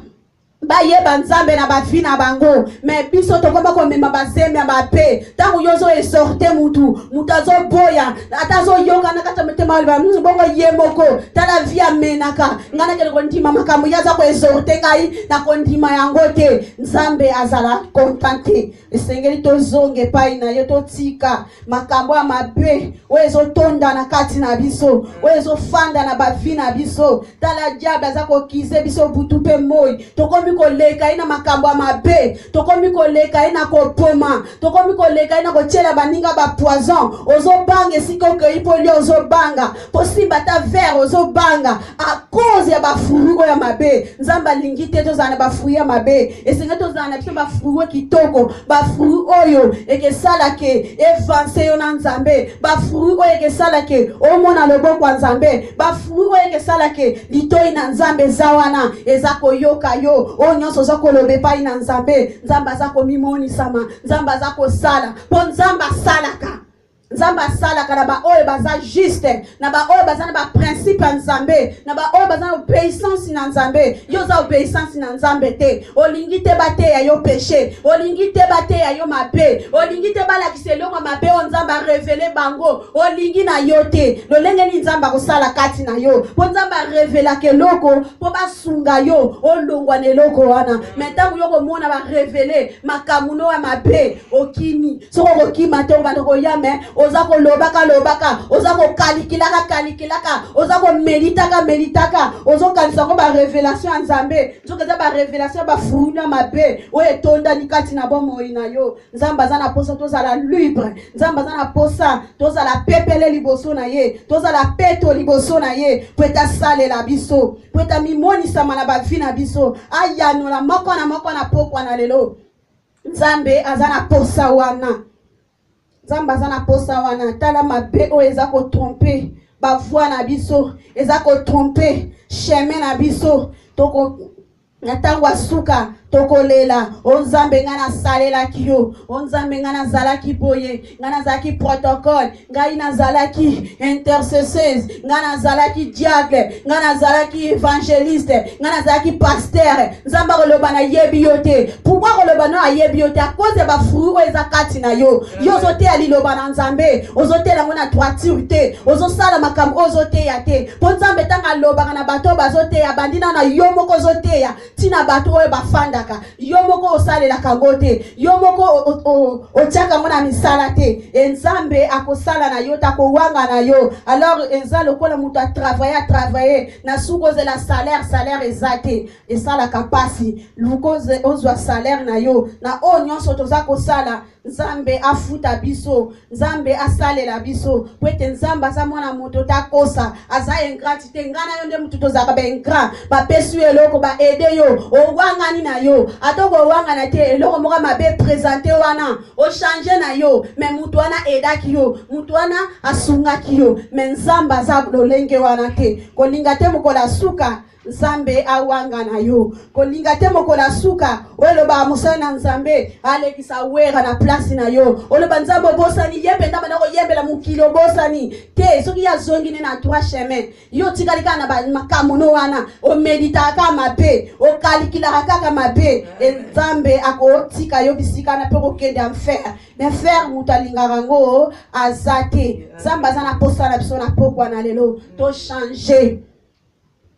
bayeba Nzambe na bafina bango. Mais biso tokomba ko mema bazemi ya mape tangu yozo esorte mutu azo boya atazo yoka na kata metema alba bongo yemoko tala via menaka ngana kele kondima makambo yaza ko esorte kai na kondima yango te Nzambe azala contente esengeli to zonge pai na yo to tika makambo ya mabe oezo tonda na kati na biso oezo fanda na bafina biso tala diable azako kize biso butu pe moi tokomi koleka ina makambo ya mabe tokomi koleka ina kopoma tokomi koleka ina kochela baninga ba poison ozo banga siko ke ipoli ozo banga possible ta ver ozo banga a cause ya ba fruit ya mabe Nzamba lingite to zana ba fruit ya mabe esenga to zana biso ba fruit kitoko ba fruit oyo eke sala ke evanse yo na Nzambe ba fruit oyo eke sala ke omona loboko ya Nzambe ba fruit oyo eke sala ke litoi na Nzambe zawana ezako yoka yo nyonso zako lobe pa ina Nzambe Nzamba zako mimoni sama Nzamba zako sala po Nzamba salaka Nzamba sala kana ba oyo baza juste na ba oyo baza na ba principe ya Nzambe na ba oyo baza na obéissance na Nzambe yo za obéissance na Nzambe te olingi te ba te ya yo péché olingi te ba te ya yo mabe olingi te ba la kiselonga mabe o Nzamba révéler bango olingi na yo te lolenge ni Nzamba ko sala kati na yo po Nzamba révéla ke loko po ba sunga yo olongwa ne loko wana maintenant yo ko mona ba révéler makamuno ya mabe okimi soko okima te ba ko yame ozako lobaka ozako kalikilaka ozako meditaka ozo kanisa ko ba révélation ya Nzambe nzoka ba révélation ba fruit mabe o etonda nikati na bomo ina yo Nzamba za na posa tozala libre Nzamba za na posa tozala pepele liboso na ye tozala peto liboso na ye po eta salela biso po eta mimonisa mana ba vie na biso ayano na moko na pokwa na lelo Nzambe azana posa wana Nzamba zana posa wana tala mabe o ezako tromper ba voix na biso ezako tromper chemin na biso toko natangwa suka tokolela Nzambe ngana salela kiyo Nzambe ngana zalaki boye ngana zalaki protocole ngai na zalaki intercesseuse ngana zalaki diable ngana zalaki évangéliste ngana zalaki pasteur Nzamba koloba na yebi yote pourquoi koloba na yebi yote à cause ba fruit o ezakati na yo yozote ali loba na Nzambe ozote la ngona droiture te ozosala makambo ozote ya te po Nzambe tanga loba na bato bazote ya bandina na yo moko zote ya tina bato o bafanda yomoko osalela kangote yomoko ochaka mona misala te Nzambe akosala na yo takowanga na yo alors eza lokola mutu a travailler na sukoze la salaire ezate esala kapasi lukoze ozwa salaire na yo na o nyonso toza kosala Nzambe afuta biso Nzambe asalela biso kwete Nzamba aza mwana moto takosa aza ingratité ngana yo nde mutu tozaka ba ingrat ba pesu eloko ba aider yo owangani na yo atoko owangana te eloko moka mabe présenter wana o changer na yo mais mutu wana aidaki yo mutu wana asungaki yo mais Nzamba aza lolenge wana te kolinga te mokola suka Nzambe awanga na yo kolinga te mokola suka oloba musana na Nzambe alekisa wera na place na yo oloba Nzambe bosani yembe ndaba na ko yembela mukilo bosani te soki ya zongi ne na trois chemin yo tikalika na ba makamono wana o medita ka mabe o kalikila kaka mabe Nzambe akotika yo bisika na peko kende enfer mais faire mutalinga rango azate Nzambe azana posa na biso na pokwa na lelo to changer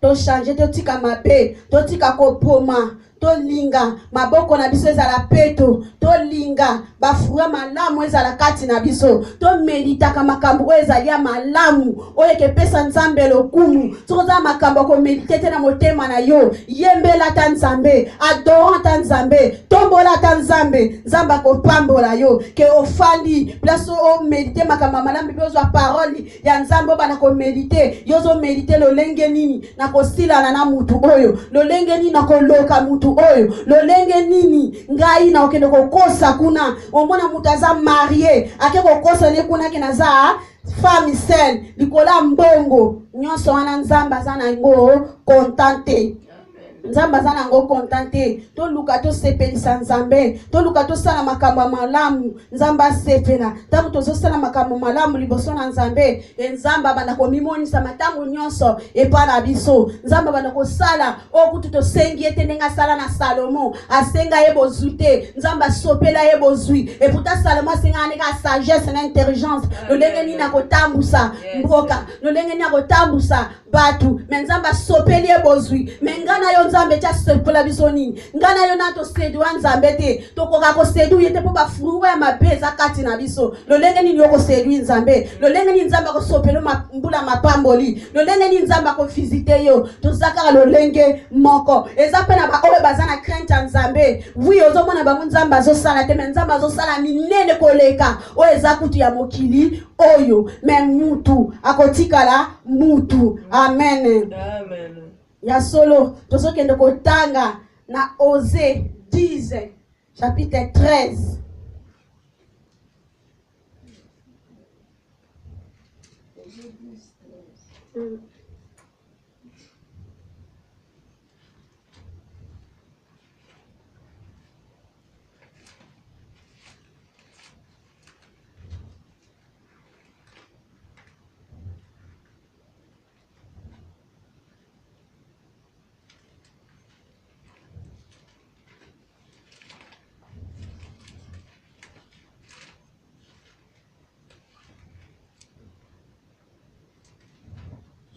to changer to tika mabe to tika kopoma to linga maboko na biso ezala peto to linga bafura malamu ezala kati na biso to meditaka makambo ezali ya malamu oyo kepesa Nzambe lokumu sokoza makambo ko meditete na motema na yo yembela ta Nzambe adorant ta Nzambe tombola ta Nzambe Nzamba ko pambola yo ke ofandi place o medite makambo malamu bezwa parole ya Nzambe bana ko medite yozo medite lolenge nini na ko sila na mutu oyo lolenge nini na ko loka mutu oyo lolenge nini ngai na okende kokosa kuna omona mutaza marié ake kokosa ne kuna kinaza femme seule likola mbongo nyonso wana Nzamba zana ngo contente Nzamba zana ngo contente to luka to sepelisa Nzambe to luka to sala makambo malamu Nzamba sepela tabu to sala makambo malamu liboso na Nzambe Nzamba bana ko mimonisa matango nyonso e para biso Nzamba bana ko sala okutu to sengi etenenga sala na Salomo asenga ebozute Nzamba sopela ebozui e puta Salomo asenga neka sagesse na intelligence lo lenge ni na kotambusa mboka lo lenge ni na kotambusa batu Nzamba sopeli ebozui mengana yo Nzambe tia sepola biso nini ngana yo na to sedwa Nzambe te to koka ko sedu yete po ba fruwa ya mabeza kati na biso lo lenge nini yo ko sedu Nzambe lo lenge nini Nzamba ko sopelo mbula mapamboli lo lenge nini Nzamba ko visiter yo to zakara lo lenge moko ezape na ba obe bazana crainte Nzambe oui ozomona ba Nzamba zo sala te Nzamba zo sala minene koleka o ezakutu ya mokili oyo même mutu akotikala mutu amen Amen. ya solo tozokende kotanga na Osée 10 chapitre 13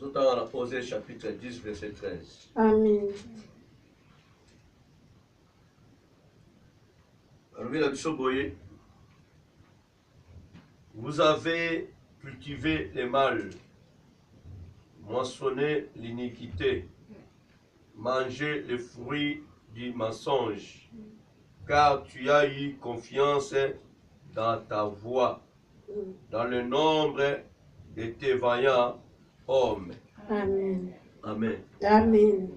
Tout à l'heure, on a posé chapitre 10, verset 13. Amen. Vous avez cultivé le mal, moissonné l'iniquité, mangé les fruits du mensonge, car tu as eu confiance dans ta voix, dans le nombre de tes vaillants hommes. Amen. Amen. Amen.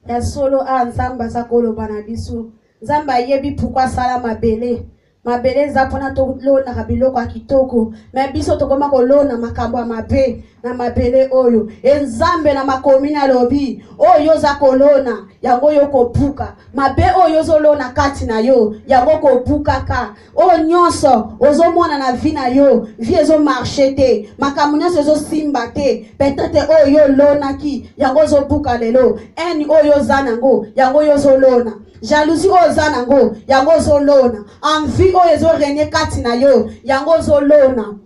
Ya solo nzamba za koloba na biso. Nzamba yebi pourquoi sala mabele. Mabele za pona to lona ka biloko ya kitoko. Me biso to koma ko lona makambo ya mabe na mabele oyo. Nzambe na makomi na lobi. Oyo za kolona yango yo kopuka. Mabe oyo zo lona kati na yo yango kopuka ka. O nyonso ozomona na vi na yo, vi ezo marcher te. Makambo nyonso ezo simba te. Peut-être oyo lona ki yango zo buka lelo. Eni oyo za nango yango yo zo lona. Jalousie oyo za nango yango zo lona. Envie oyo ezo régner kati na yo yango zo lona.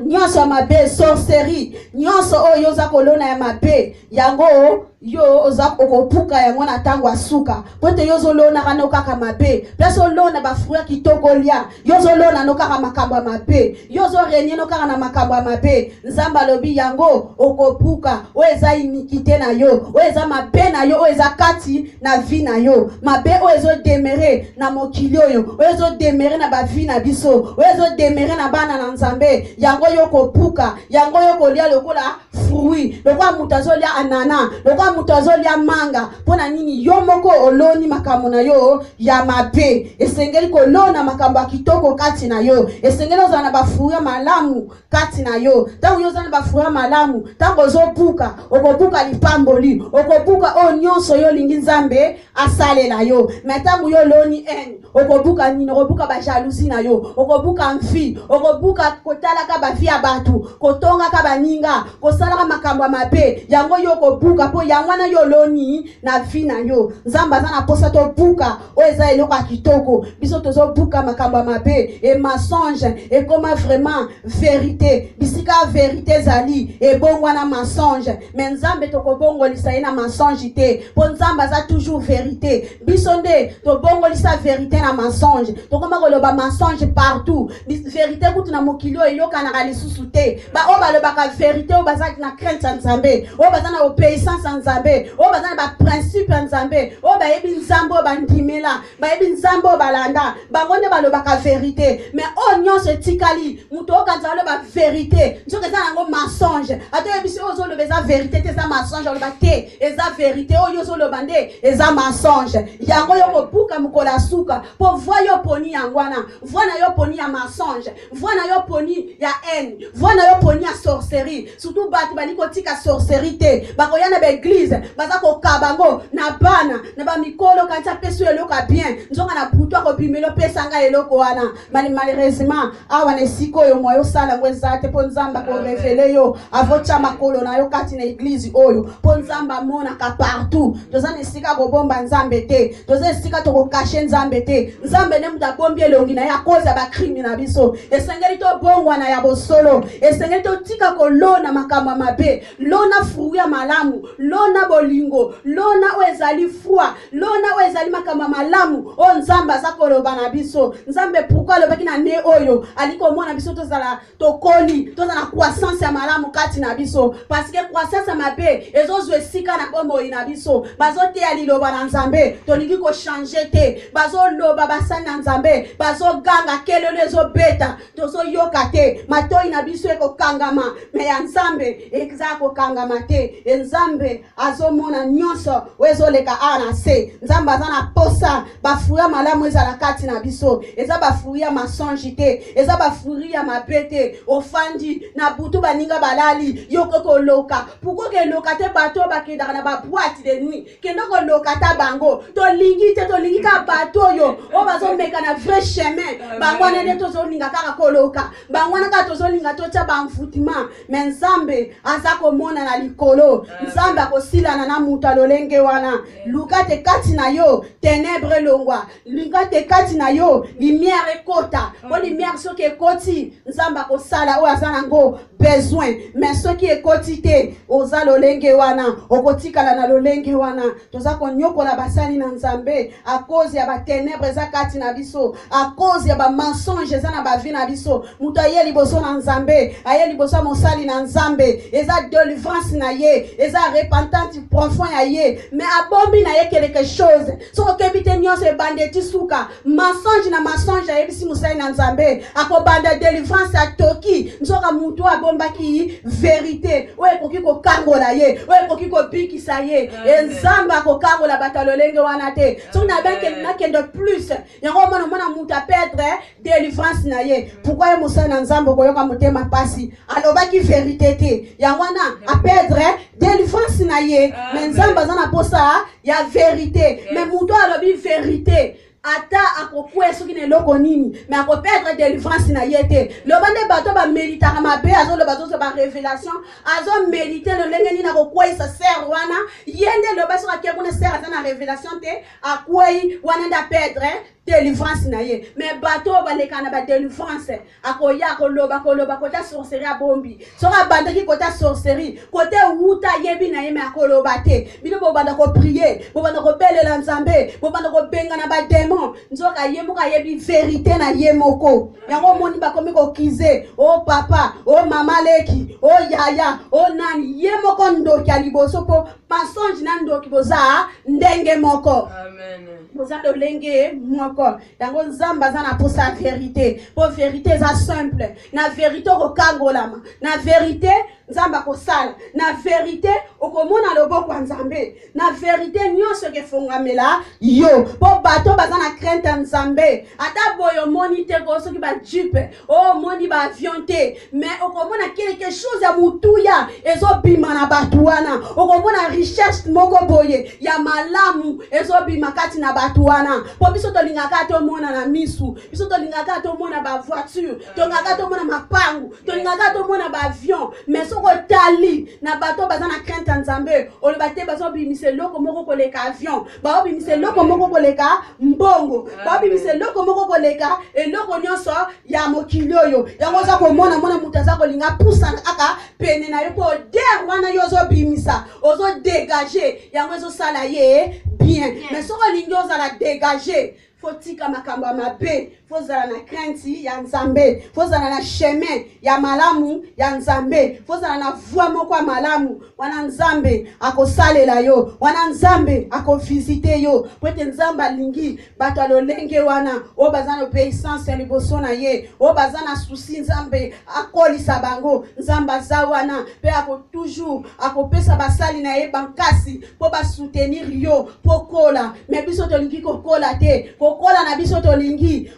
Nyonso mabe sorcellerie, nyonso oyo za kolona ya mabe yango yo oza okopuka yango na tango asuka. Pote yo zo lona kana kaka mabe. Peso lona ba fruit kitoko lia. Yo zo lona no kaka makambo ya mabe. Yo zo régner no kaka na makambo ya mabe. Nzamba lobi yango okopuka. O eza iniquité na yo. O eza mabe na yo. O eza kati na vie na yo. Mabe o ezo demere na mokili oyo. O ezo demere na ba vie na biso. O ezo demere na bana na Nzambe. Yango yo kopuka. Yango yo kolia lokola fruit. Lokwa mutazo lia anana. Lokwa mutazo lia manga. Pona nini yo moko oloni makambo na yo ya mabe. Esengeli kolona makambo kitoko kati na yo. Esengeli ozana ba fruit malamu kati na yo. Tango yo zana ba fruit malamu, tango zo puka, okopuka lipamboli, okopuka o nyonso yo lingi Nzambe asalela yo. Metango yo loni en, okopuka nini, okopuka ba jalousie na yo, okopuka mfi, okopuka kotala ka ba fi abatu, kotonga ka baninga, kosala ka makambo ya mabe, yango yo kopuka po yangwana yo loni na vi na yo. Nzamba za na posa to puka, o eza eloko kitoko, biso tozo puka makambo ya mabe, et mensonge, et comment vraiment vérité, bisika vérité zali, et bongwana mensonge, mais Nzambe to kobongo lisa na mensonge te, po Nzamba za toujours vérité, bisonde to bongo lisa vérité na mensonge, to koma koloba mensonge partout, vérité kutu na mokilo eyoka na lisusu te, ba o ba lobaka vérité o baza na crainte ya Nzambe, o baza na obéissance ya Nzambe, o baza na ba principe ya Nzambe, o ba yebi Nzambe o bandimela, ba yebi Nzambe o balanda, bango nde ba lobaka vérité, mais o nyonso etikali, muto o kanza loba vérité, nzoka eza nango mensonge, ato yebisi o zo loba eza vérité te eza mensonge, loba te eza vérité, o yo zo loba nde eza mensonge, yango yo kopuka mukola suka, po voix yo poni yangwana, voix na yo poni ya mensonge, voix na yo poni ya haine, voix na yo poni ya sorcellerie, surtout batu baliko tika sorcellerie te, bako yana ba église, baza ko kabango na bana, na ba mikolo kanza peso eloka bien, nzonga na butwa ko bimelo pesa nga eloko wana, malheureusement awa ne siko yo moyo sala ngwezate po Nzamba ko révéler yo, avocha makolo na yo kati na église oyo, po Nzamba mona ka partout, toza ne sika ko bomba Nzambe te, toza sika to ko cacher Nzambe te, Nzambe ne muta bombi elongi na ya cause ba crime na biso, esengeli to bongwa na ya bosolo, esengeli to tika ko lona makambo mabe, lona fruit ya malamu, lona bolingo, lona o ezali foi, lona o ezali makambo malamu, o Nzamba za koloba na biso. Nzambe pourquoi lobaki na ne oyo aliko mona biso tozala tokoli, tozala croissance ya malamu kati na biso, parce que croissance ya mabe ezozo esika na bombo ina biso, bazote ya liloba na Nzambe, tolingi ko changer te, bazo loba basani na Nzambe, bazo ganga kelelo ezo beta, tozo yoka te, matoi na biso eko kangama, me ya Nzambe exako kangama te, Nzambe azomona nyonso wezo leka ana se, Nzamba azana posa, bafuya malamu ezala kati na biso, eza bafuya mensonge te, eza bafuya mabete, ofandi na butu baninga balali, yoko ko loka, pourquoi ke loka te bato bakendaka na ba boîte de nuit, kendo ko loka ta bango, to lingi ka bato yo, o bazo meka na vrai chemin, bangwana ne tozo linga kaka ko loka, bangwana ka tozo linga tocha ba mfutima, mais Nzambe azako mona na likolo, Nzambe akosila na muta lolenge wana, luka te kati na yo, ténèbre longwa, luka te kati na yo, lumière ekota, po lumière soki ekoti, Nzambe akosala o azana ngo besoin. Mais ceux qui est quotité, oza lolenge wana, okotikala na lolenge wana, toza konyoko la basani na nzambe, à cause ya ba ténèbres za kati na biso, à cause ya ba mensonges za na ba vie na biso, muto aye liboso na nzambe, aye liboso mosali na nzambe, eza délivrance na ye, eza repentance profond ya ye, mais abombi na ye quelque chose, so okebite nyonso ebandeti suka, mensonge na mensonge ya ebisi musali na nzambe, akobanda délivrance ya toki, nsoka muto abombaki vérité, oye koki ko kangola ye, oye koki ko bikisa ye, enzamba ko kangola batalolenge wana te, so na benke na kendo plus, yango mona muto perdre délivrance na ye, pourquoi ye musali na nzambe koyoka motema pasi, alobaki vérité te, yango na a perdre délivrance na ye, mais nzamba zana posa ya vérité, mais muto alobi vérité, ata akokwe soki ne loko nini, mais akoperdre délivrance na yete. Le bande bato ba méditer mabe, azo le bato so ba révélation, azo méditer le lenge ni na kokwe sa sert wana, yende le baso akekuna sert na révélation te, akwei wana da perdre délivrance na ye. Mais bato baleka na ba délivrance, akoya koloba kota sorcellerie a bombi. Sora bande ki kota sorcellerie, côté wuta yebi na ye me akoloba te. Bino bo banda ko prier, bo banda ko bele la nzambe, bo banda ko benga na ba démon. Nzoka ye moka yebi vérité na ye moko. Yango moni ba komi ko kize, oh papa, oh mama leki, oh yaya, oh nani, ye moko ndoki aliboso po mensonge na ndoki boza ndenge moko. Amen. Boza do lenge moko. Yango nzamba za na pour sa vérité. Pour vérité za simple. Na vérité ko kangolama. Na vérité nzamba ko sala. Na vérité okomona loboko nzambe. Na vérité nyonso ke fongamela yo. Po bato baza na crainte nzambe. Ata boyo moni te ko soki ba jupe. Oh moni ba avion te. Mais okomona quelque chose ya mutuya ezo bima na batuana. Okomona recherche moko boye ya malamu ezo bima kati na batuana. Po biso to lingaka to mona na misu. Biso to lingaka to mona ba voiture. To lingaka to mona mapangu. To lingaka to mona ba avion. Mais soko tali na bato baza na crainte nzambe. Olobate bazo bimise loko moko koleka avion. Ba bimise loko moko koleka mbongo. Ba bimise loko moko koleka eloko nyonso ya mokili oyo. Yango za ko mona mutaza ko linga pusa aka pene na yo ko der wana yo zo bimisa. Ozo dégager. Yango zo sala ye bien. Mais soko lingo za la dégager. Fotika makamba mabe, fozala na crainte ya nzambe, fozala na chemin ya malamu ya nzambe, fozala na voie moko ya malamu, wana nzambe akosalela yo, wana nzambe akovisite yo, pwete nzamba lingi, bato alolenge wana, o bazana obéissance ya liboso na ye, o bazana souci nzambe, akolisa bango, nzamba za wana, pe ako toujours, akopesa basali na ye bankasi, po ba soutenir yo, po kola, me biso to lingi ko kola te, kola na biso to lingi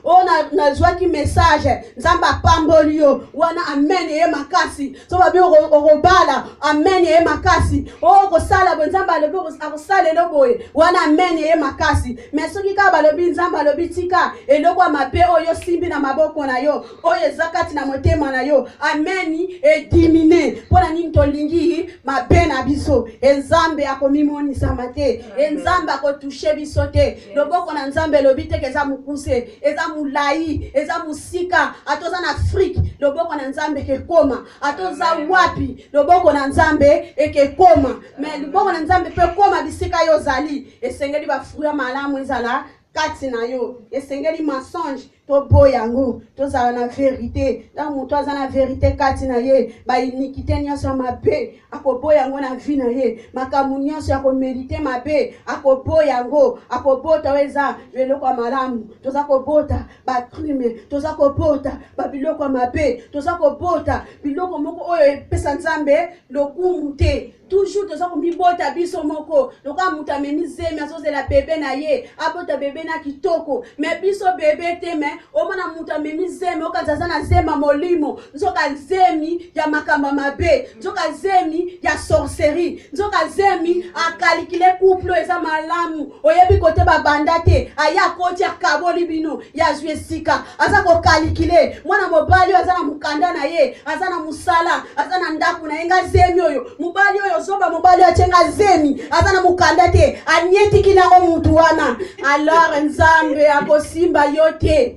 na zwaki message nzamba pambolio wana amen ye makasi so babi orobala amen ye makasi ko sala bo nzamba lobi akosala loboye wana amen ye makasi mais soki ka balobi nzamba lobi tika eloko mabe oyo simbi na maboko na yo oyo zakati na motema na yo amen e dimine pona nini to lingi mabe na biso nzambe akomimoni samate nzamba ko toucher biso te loboko na nzambe lobi te eza mukuse eza mulai eza musika atoza na Afrique loboko na nzambe ke koma atoza wapi loboko na nzambe eke koma mais loboko na nzambe pe koma bisika yo zali esengeli ba fruit malamu ezala kati na yo esengeli mensonge to boyango to za na vérité dans muto za na vérité kati na ye ba iniquité nyonso mabe akoboyango na vie na ye makamu nyonso ya ko mériter mabe akoboyango akobota weza eloko malamu to za kobota ba crime to za kobota ba biloko mabe to za kobota biloko moko oyo epesa nzambe lokumu te toujours to za kombibota biso moko loka muta memizeme azozela bébé na ye abota bébé na kitoko mais biso bébé te mais omana muta memizeme okazaza na zema molimo nzoka zemi ya makamba mabe nzoka zemi ya sorcellerie nzoka zemi akalikile couple eza malamu oyebi kote babanda te aya koti akaboli bino ya juesika aza ko kalikile mwana mobali aza na mukanda na ye aza na musala aza na ndaku na yenga zemi oyo mobali oyo zoba mobali achenga zemi aza na mukanda te anyeti kina o mutu wana alors nzambe akosimba yote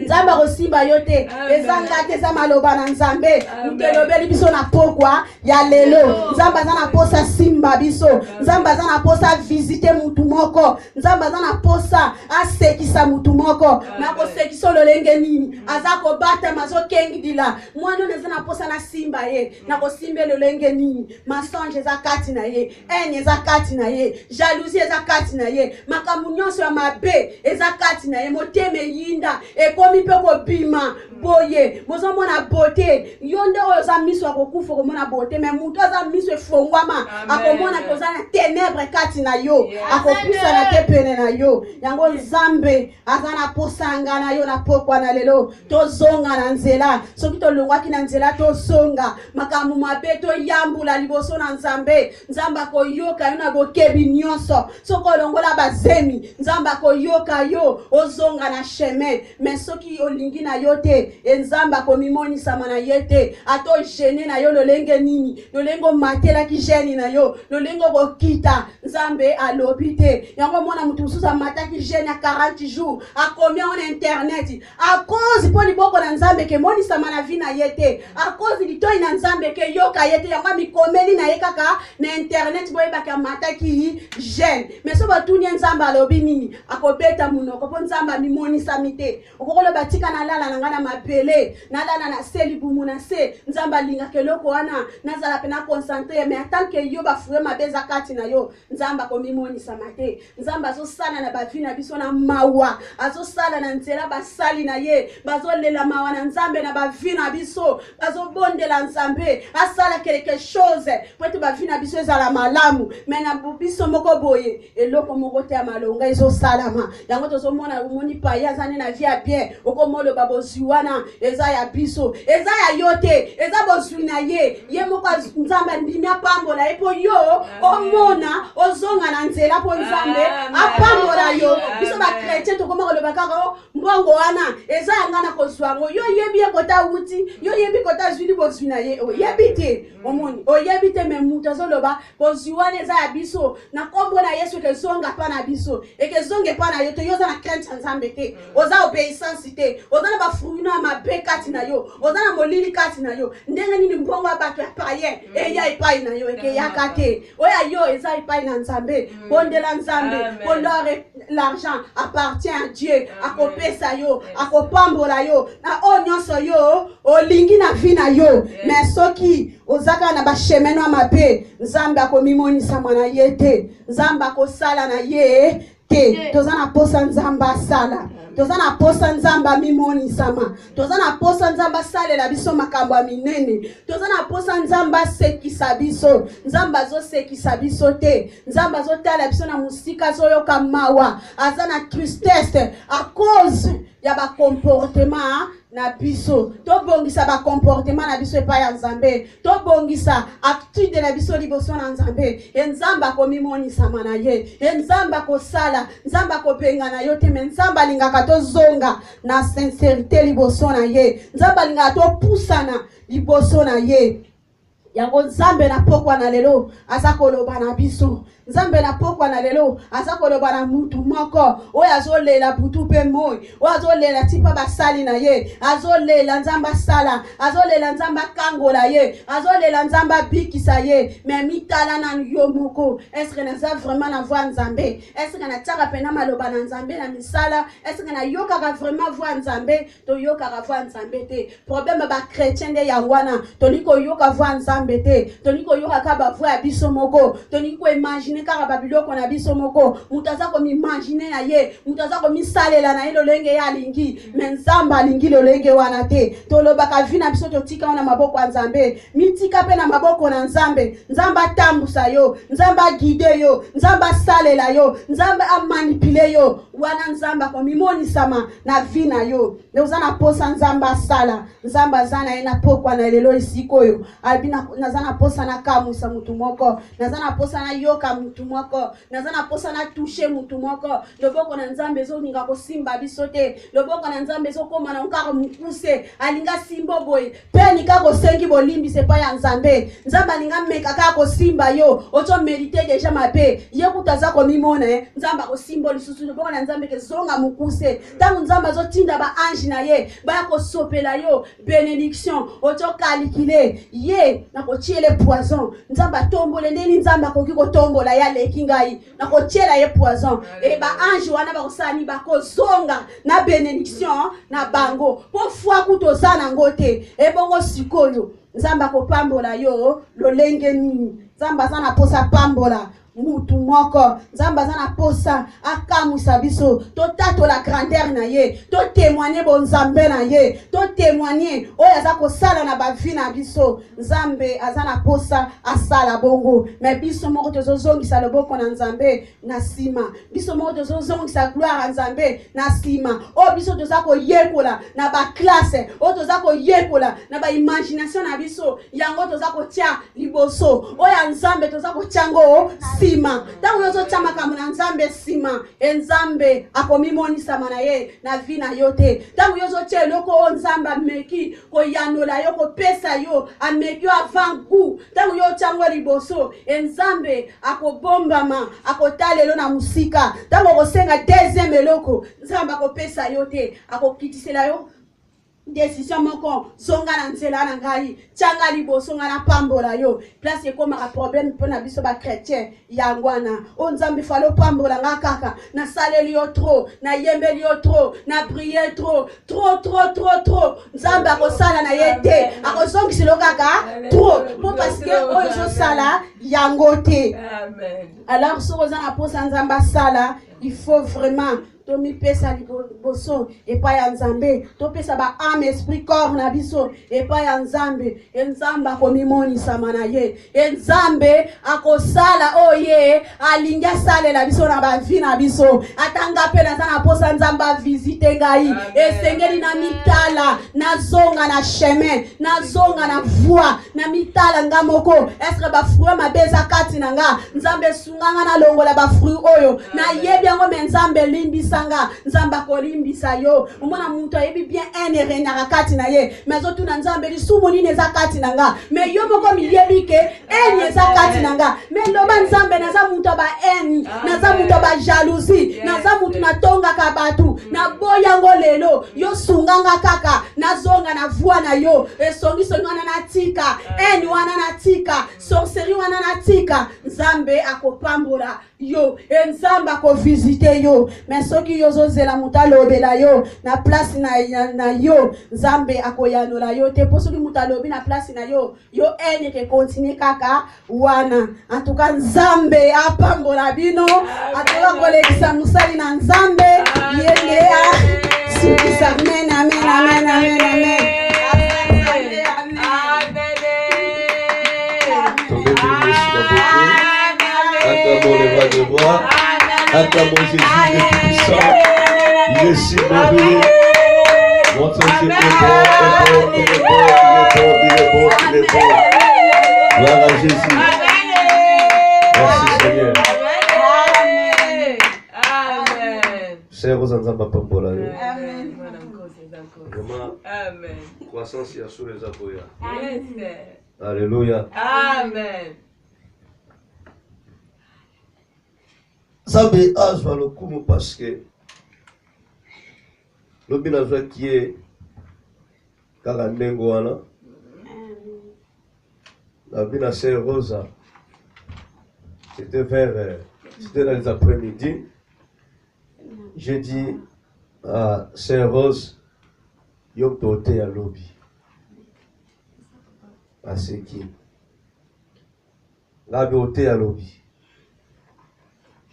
Nzamba kosimba yote ezanga te za maloba na nzambe mutelobeli biso na pokwa ya lelo nzamba za na posa simba biso nzamba za na posa visite mutu moko nzamba za na posa asekisa mutu moko na kosekisa lolenge nini azako bata mazo kengidila mwana neza na posa na simba ye na kosimbe lolenge nini masonge za kati na ye enye za kati na ye jalousie za kati na ye makamu nyonso ya mabe eza kati na ye moteme yinda ekomi pe ko bima boye mozo mona beauté yonde oyo za miso akokufa ko mona beauté mais muto za miso efongwama akomona ko za na ténèbres kati na yo akopisa na te pene na yo yango nzambe azana posanga na yo na pokwa na lelo tozonga na nzela soki tolongwaki na nzela tozonga makamu mabe to yambula liboso na nzambe nzamba koyoka yo na bokebi nyonso soko longola bazemi nzamba koyoka yo ozonga na chemin mais soki olingi na yo te enzamba komimonisa na yete ato gene na yo lolenge nini lolengo matela ki gene na yo lolengo kokita nzambe alobite yango mona mutu mususa mataki gene ya 40 jours a combien on internet a cause pour liboko na nzambe ke monisa na vie na yete a cause litoi na nzambe ke yoka yete yango mikomeli na ye kaka na internet boye baka mataki gene mais so batunia nzambe alobi nini akobeta munoko po nzamba mimonisa mite okokolo batika na lala na ngana mapele na lala na seli bumu na se nzamba linga keloko wana nazala pena concentrer mais tant que yo ba fure mabeza kati na yo nzamba komimonisa mate nzamba zo sala na bavi na biso na mawa azo sala na nzela basali na ye bazo lela mawa na nzambe na bavi na biso bazo bondela nzambe asala quelque chose pour bavi na biso ezala malamu mais na biso moko boye eloko moko te malonga ezo salama yango tozo mona umoni paya zane na via bien okomolo baboziwana eza ya biso eza ya yote eza bozwina ye moko nzamba ndimya pambola epo yo omona ozonga na nzela po nzambe apambola yo biso ba chrétien to komako le bakaro mbongo wana eza ngana kozwango yo yebi ekota wuti yo yebi kota zwili bozwina ye oyebite omoni oyebite memuta zoloba bozwana eza ya biso na kombo na Yesu ke zonga pa na biso e ke zonge pa na yo to yo za na crainte nzambe te oza obéissance te oza na bafuina mabe kati na yo oza na molili kati na yo ndenge nini mbongo abato ya paye eya epai na yo eke yaka te oya yo eza epai na nzambe bondela nzambe bondore l'argent appartient à Dieu akopesa yo akopambola yo na o nyonso yo olingi na vi na yo mais soki ozaka na bashemeno ya mabe nzambe akomimonisa mwana ye te nzambe akosala na ye te tozana posa nzamba sala tozana posa nzamba mimonisama tozana posa nzamba salela biso makambo ya minene tozana posa nzamba sekisa biso nzamba zo sekisa biso te nzamba zo tala biso na musika zo yoka mawa azana tristesse à cause ya ba comportement na biso to bongisa ba comportement na biso epa ya nzambe to bongisa attitude na biso liboso na nzambe enzamba komimonisa mana ye enzamba kosala nzamba kopenga na yo te men nzamba lingaka to zonga na sincérité liboso na ye nzamba lingaka to pusana liboso na ye yango nzambe na pokwa na lelo azakoloba na biso nzambe na pokwa na lelo azakoloba na mutu moko oyo azolela butu pe moi oyo azolela tipa basali na ye azolela nzamba sala azolela nzamba kangola ye azolela nzamba bikisa ye mais mitala na yo moko est-ce que naza vraiment na voix nzambe est-ce que na tsaka pena maloba na nzambe na misala est-ce que na yokaka vraiment voix nzambe to yokaka voix nzambe te problème ba chrétien de yangwana to liko yoka voix nzambe te to liko yoka ka ba voix ya biso moko to liko imagine kaka babiloko na biso moko mutaza ko imaginer na ye mutaza ko misalela na ye lolenge ya lingi mais nzamba lingi lolenge wana te to lobaka vi na biso to tika na maboko ya nzambe mitika pe na maboko na nzambe nzamba tambusa yo nzamba guide yo nzamba salela yo nzamba amanipule yo wana nzamba ko mimonisama na vi na yo lezana posa nzamba sala nzamba zana ina pokwa na lelo isikoyo albina nazana posa na kamusa mutu moko nazana posa na yoka mutu moko naza na posa na toucher mutu moko loboko na nzambe ezolinga kosimba biso te loboko na nzambe ezokoma na nkaka mokuse alinga simbo boye mpe nika kosengi bolimbisa epai ya nzambe nzambe alinga meka kaka kosimba yo ozomerite deja mabe ye kutu aza komimona nzambe akosimba lisusu loboko na nzambe kezonga mokuse ntango nzambe azotinda baange na ye baya kosopela yo bénédiction ozokalikile ye nakotiele poison nzambe atombole ndeni nzambe akoki kotombola ya leki ngai nakotiela ye poison e baange wana bakosala ni bakozonga na bénédiction na bango po fwa kutu oza nango te ebongo sikoyo nzambe akopambola yo lolenge nini nzambe aza na posa pambola mutu moko nzambe aza na posa akamwisa biso totatola grandeur na ye totémoigne bonzambe na ye totémoigne oyo aza kosala na bavi na biso nzambe aza na posa asala bongo me biso moko tozozongisa loboko na nzambe na nsima biso moko tozozongisa gloire ya nzambe na nsima oyo biso toza koyekola na baklasse oyo toza koyekola na baimagination na biso yango toza kotia liboso oyo ya nzambe toza kotiango sima tango yo zotia makambo na nzambe sima enzambe akomimonisama na ye na vi na yo te tango yo zotia eloko oyo nzambe ameki koyanola yo kopesa yo ameki yo avant goût tango yo otiango liboso enzambe akobombama akotalelo na musika tango okosenga deuxième eloko nzambe akopesa yo te akokitisela yo décision moko zonga na nzela na ngai tianga liboso nga na pambola yo place ekomaka problème mpo na biso bachrétien yangwana o nzambe falo pambola nga kaka nasaleli yo trop nayembeli yo trop na prier trop nzambe akosala na ye te akozongiselo kaka trop po parce que oyo ezosala yango te alors soki oza na posa nzambe asala il faut vraiment tomi pesa liboso epai ya nzambe topesa ba âme esprit corps na biso epai ya nzambe enzambe akomimonisama na ye enzambe akosala oye alingi asalela biso na bavi na biso atanga mpe naza na posa nzambe avisite ngai esengeli na mitala nazonga na chemin nazonga na voie na mitala nga moko eske bafruit mabe eza kati na nga nzambe esunganga nalongola bafruit oyo nayebi yango me nzambe limbisa nzamba kolimbisa yo omona mutu ayebi bien ene renaka kati na ye mais otuna nzambe lisumu nini eza kati na nga mais yo moko miyebi ke ene eza kati na nga mais loba nzambe naza mutu ba ene naza mutu ba jalousie naza mutu natongaka batu na boyango lelo yo sunganga kaka nazonga na voix na yo esongisongi wana natika ene wana natika sorcerie wana natika nzambe akopambola yo enzamba akovisite yo mais soki yo zozela mutu alobela yo na place na yo nzambe akoyanola yo te po soki mutu alobi na place na yo yo ene ke continue kaka wana en tout cas nzambe apambola bino atoka kolekisa musali na nzambe yende sukisa amen amen amen amen amen Acclamons les voix de voix. Acclamons Jésus le Tout-Puissant. Il est si merveilleux. Notre Dieu il est bon. Gloire à Jésus. Merci Seigneur. Chers aux Nzamba Pambola. Vraiment, croissance y a sur les aboya. Alléluia. Amen. Zambe azwa lokumu parce que lobi nazwa kie kaka ndenge wana nabi na sœur Rosa c'était c'était dans les après-midi j'ai dit à sœur Rose yo tote ya lobi aseki ngabi ote ya lobi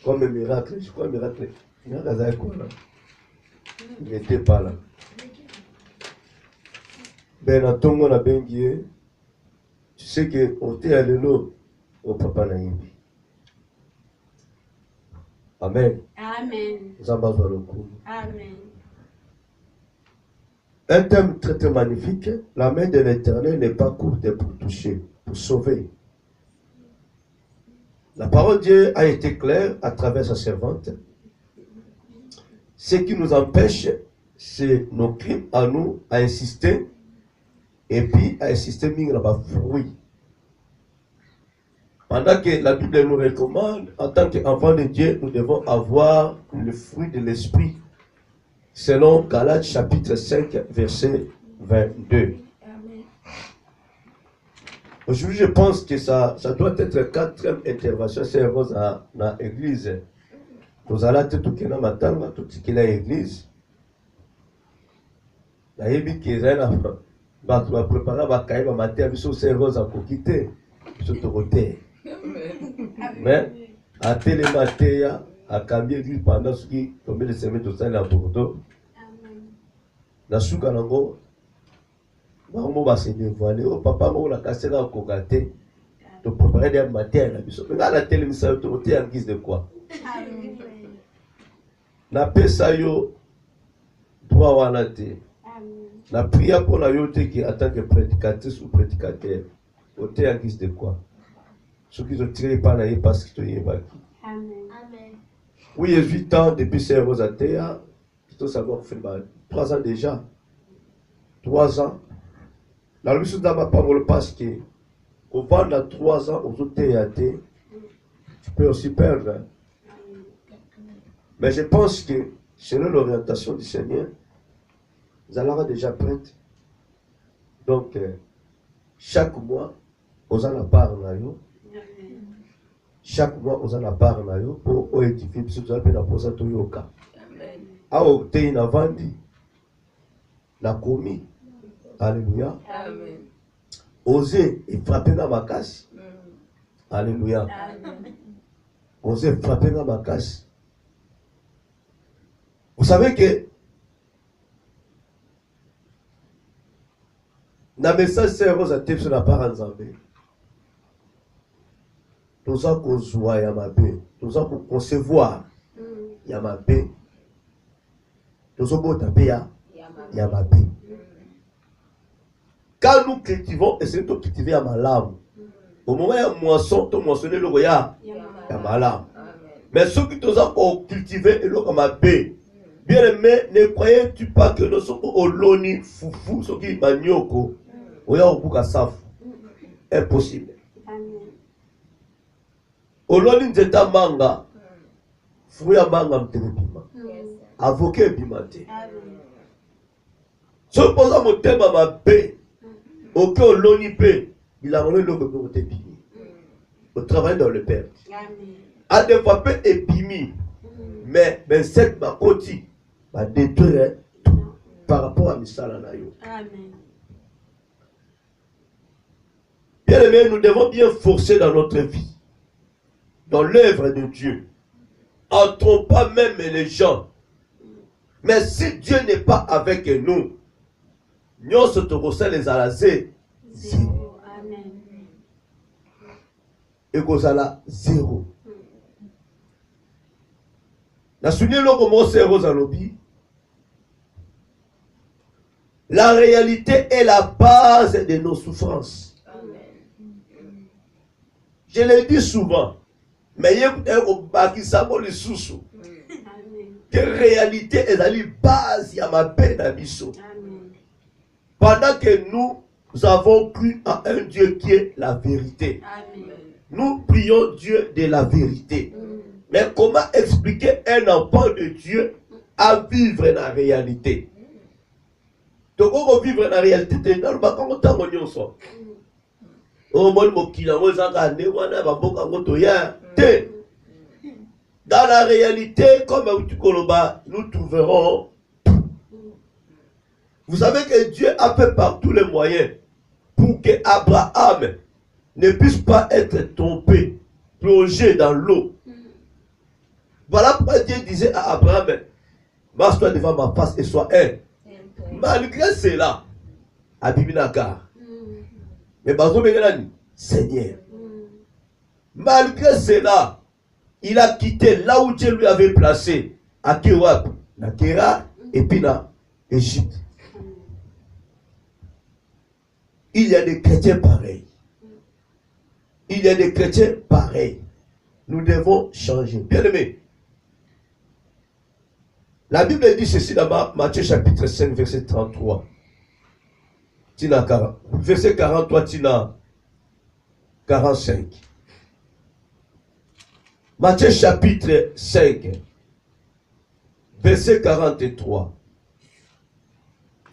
comme un miracle, je crois un miracle. Il n'était pas là. Ben, à ton moment, tu sais que on était allé là au papa Naïbi. Amen. Amen. Nous avons besoin de coup. Amen. Un thème très très magnifique. La main de l'Éternel n'est pas courte pour toucher, pour sauver. La parole de Dieu a été claire à travers sa servante. Ce qui nous empêche, c'est nos crimes à nous, à insister, et puis à insister dans le fruit. Pendant que la Bible nous recommande, en tant qu'enfants de Dieu, nous devons avoir le fruit de l'esprit, selon Galates chapitre 5, verset 22. Aujourd'hui, je pense que ça doit être la 4e intervention, c'est dans l'église. Nous allons tout ce qui est dans matanga, tout ce qui est dans l'église. La yebi qui est là, va préparer va cahier va mater avec son cerveau à coquiter, sur ton côté. Mais à télématéa, à cambier lui pendant ce qui tombe les semaines de ça à Bordeaux. La souka nango. Maman va se dévoiler. Oh papa, on a cassé la cocaté. Tu préparer des matières. Mais là, la télé, ça te en guise de quoi? Na pesa yo droit wana te. La prière pour la yote qui en tant que prédicatrice ou prédicateur. Au en guise de quoi? Ceux qui ont tiré par là parce qu'ils ont évacué. Amen. Oui, il y a 8 ans depuis ces Rosatea. Il faut savoir qu'il fait 3 ans déjà. 3 ans. La mission de ma parole parce que au vent 3 ans aux autres théâtres, tu peux aussi perdre. Mais je pense que selon l'orientation du Seigneur, vous allez déjà prête. Donc, chaque mois, vous allez la part na yo. Chaque mois, vous allez la part na yo pour édifier, si vous avez la pose à Toyoka. Ah, au thé na vandi, na commis. Alléluia. Amen. Osez et frapper dans ma casse. Alléluia. Osez frapper dans ma casse. Vous savez que dans le message c'est rose à tête sur la part en Zambie. Nous avons joie Yamabe. Nous avons concevoir Yamabe. Nous avons taper Yamabe. Quand nous cultivons, essayons de cultiver à ma lame. Au moment où il y a moisson, tu moissonnes le roya, il y a ma lame. Mais ceux qui ont cultivé et l'eau comme ma paix, bien aimé, ne croyez-tu pas que nous sommes au loni foufou, ceux qui manioko, ou ya au bouka saf? Impossible. Au loni nzeta manga, fruit à manga mtelebima, avocat bimate. Ce qui pose à mon thème à ma paix, aucun loni paix, il a remis l'eau pour te bimi. Au travail dans le Père. A des fois paix et bimi. Mais cette makoti va détruire tout par rapport à Misala Nayo. Bien aimé, nous devons bien forcer dans notre vie, dans l'œuvre de Dieu. Entrons pas même les gens. Mais si Dieu n'est pas avec nous, nous sommes les alasés. Zéro. Et qu'on a zéro. La réalité est la base de nos souffrances. Je le dis souvent, mais il y a quelle réalité est la base de ma peine à Bissot. Pendant que nous avons cru à un Dieu qui est la vérité. Amen. Nous prions Dieu de la vérité. Mais comment expliquer un enfant de Dieu à vivre dans la réalité? Donc, on va vivre dans la réalité. Dans la réalité, comme nous trouverons. Vous savez que Dieu a fait par tous les moyens pour que Abraham ne puisse pas être tombé, plongé dans l'eau. Voilà pourquoi Dieu disait à Abraham, marche-toi devant ma face et sois un. Malgré cela, Abibinakar. Mais Seigneur. Malgré cela, il a quitté là où Dieu lui avait placé, à Kéwab, na Kéra et puis na Égypte. Il y a des chrétiens pareils. Il y a des chrétiens pareils. nous devons changer. Bien-aimés, la Bible dit ceci là-bas, Matthieu chapitre 5, verset 33. Verset 43, Tina 45. Matthieu chapitre 5, verset 43.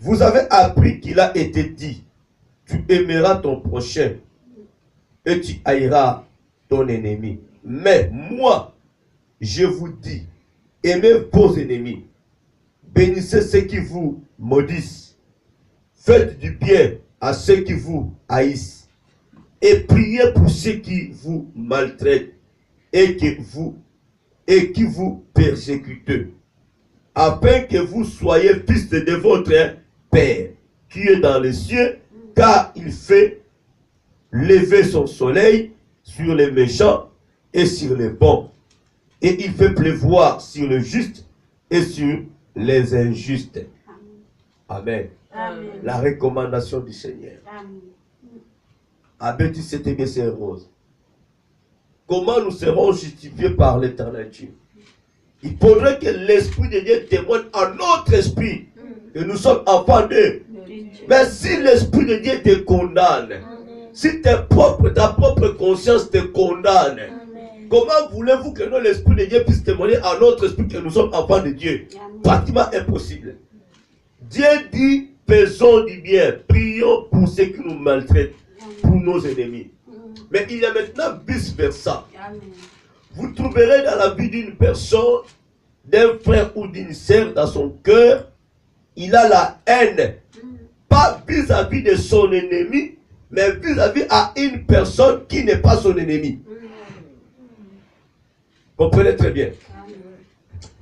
Vous avez appris qu'il a été dit, tu aimeras ton prochain et tu haïras ton ennemi. Mais moi, je vous dis, aimez vos ennemis, bénissez ceux qui vous maudissent, faites du bien à ceux qui vous haïssent et priez pour ceux qui vous maltraitent et qui vous persécutent, afin que vous soyez fils de votre Père qui est dans les cieux, car il fait lever son soleil sur les méchants et sur les bons, et il fait pleuvoir sur le juste et sur les injustes. Amen. Amen. La recommandation du Seigneur. Amen. Amen, tu sais bien, c'est rose. Comment nous serons justifiés par l'Éternel Dieu? Il faudrait que l'Esprit de Dieu témoigne à notre esprit que nous sommes enfants d'eux. Mais si l'Esprit de Dieu te condamne, si ta propre conscience te condamne, comment voulez-vous que l'Esprit de Dieu puisse témoigner à notre esprit que nous sommes enfants de Dieu? Pratiquement impossible. Dieu dit, faisons du bien, prions pour ceux qui nous maltraitent, pour nos ennemis. Mais il y a maintenant vice-versa. Vous trouverez dans la vie d'une personne, d'un frère ou d'une sœur dans son cœur, il a la haine. Pas vis-à-vis de son ennemi, mais vis-à-vis à une personne qui n'est pas son ennemi. Comprenez très bien.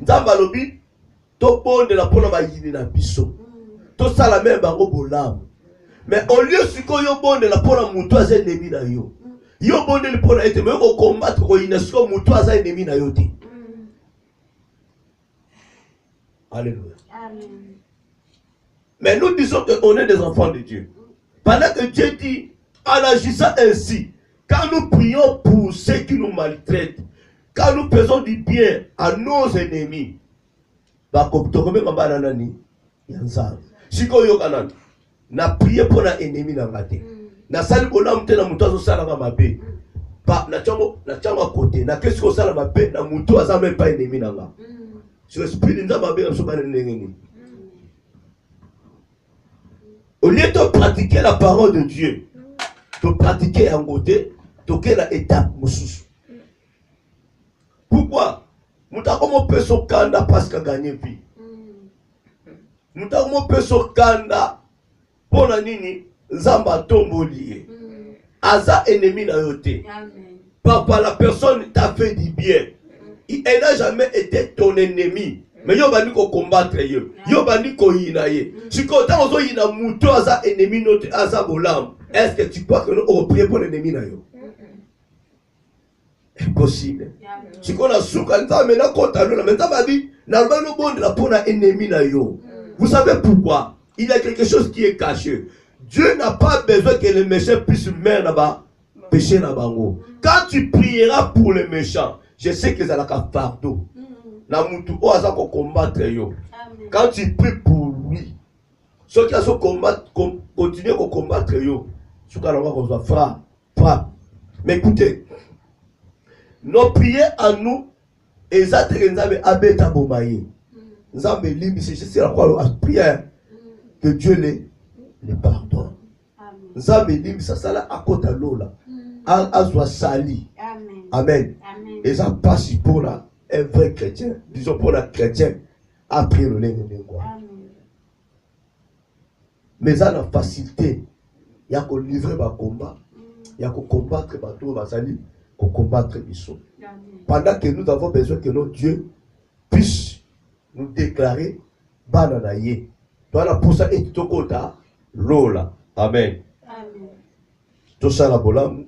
Nzambalobi, to bonde la pona ba yini na biso. To sala même bango bolam. Mais au lieu siko yo bonde la pona mutu aza ennemi na yo. Yo bonde le pona ete me ko combattre ko inesco mutu aza ennemi na yo te. Alléluia. Amen. Mais nous disons qu'on est des enfants de Dieu. Pendant que Dieu dit, en agissant ainsi, quand nous prions pour ceux qui nous maltraitent, quand nous faisons du bien à nos ennemis, na prié pour un ennemi na ngate. Na sali bolam te na mutu azo sala nga mabe. Pa na chango côté, na qu'est-ce que sala mabe na mutu aza même pas ennemi na nga. Sur l'esprit de mabe na so ba ndengeni. Au lieu de pratiquer la parole de Dieu, de pratiquer un côté, de quelle étape moussous. Pourquoi? Nous avons fait ce kanda parce que gagné vie. Nous avons fait ce kanda pour la nini, Zamba tomboli. Aza ennemi na yote. Par la personne t'a fait du bien. Il n'a jamais été ton ennemi. Mais yo bandi ko combattre yo. Yo bandi ko yina ye. Si ko ta ozo yina muto aza ennemi notre aza bolam. Est-ce que tu crois que nous on prie pour l'ennemi na yo? Impossible. Si ko na suka nza mena kota lo na nza babi na ba no bonde la pona ennemi na yo. Vous savez pourquoi? Il y a quelque chose qui est caché. Dieu n'a pas besoin que les méchants puissent mettre là-bas pécher na bango. Quand tu prieras pour les méchants, je sais que ça la fardeau. Na mutu o aza ko combattre yo. Quand tu pries pour lui, ceux qui sont combattre continuer à combattre yo. Ce qu'on va faire frappe. Mais écoutez, nos prières à nous exactement nzambe abeta bomaye. Nzambe limbi c'est la quoi la prière que Dieu les pardonne. Nzambe limbi ça sala akota lola. Azwa sali. Amen. Et ça passe pour la un vrai chrétien, disons pour la chrétien, a pris le lait de quoi. Mais ça la facilité, il y a qu'on livrer ma combat, il y a qu'on combattre ma tour, ma sali, qu'on combattre les choses. Pendant que nous avons besoin que notre Dieu puisse nous déclarer bananaye. Voilà pour ça et tout kota lola. Amen. Tout ça la bolam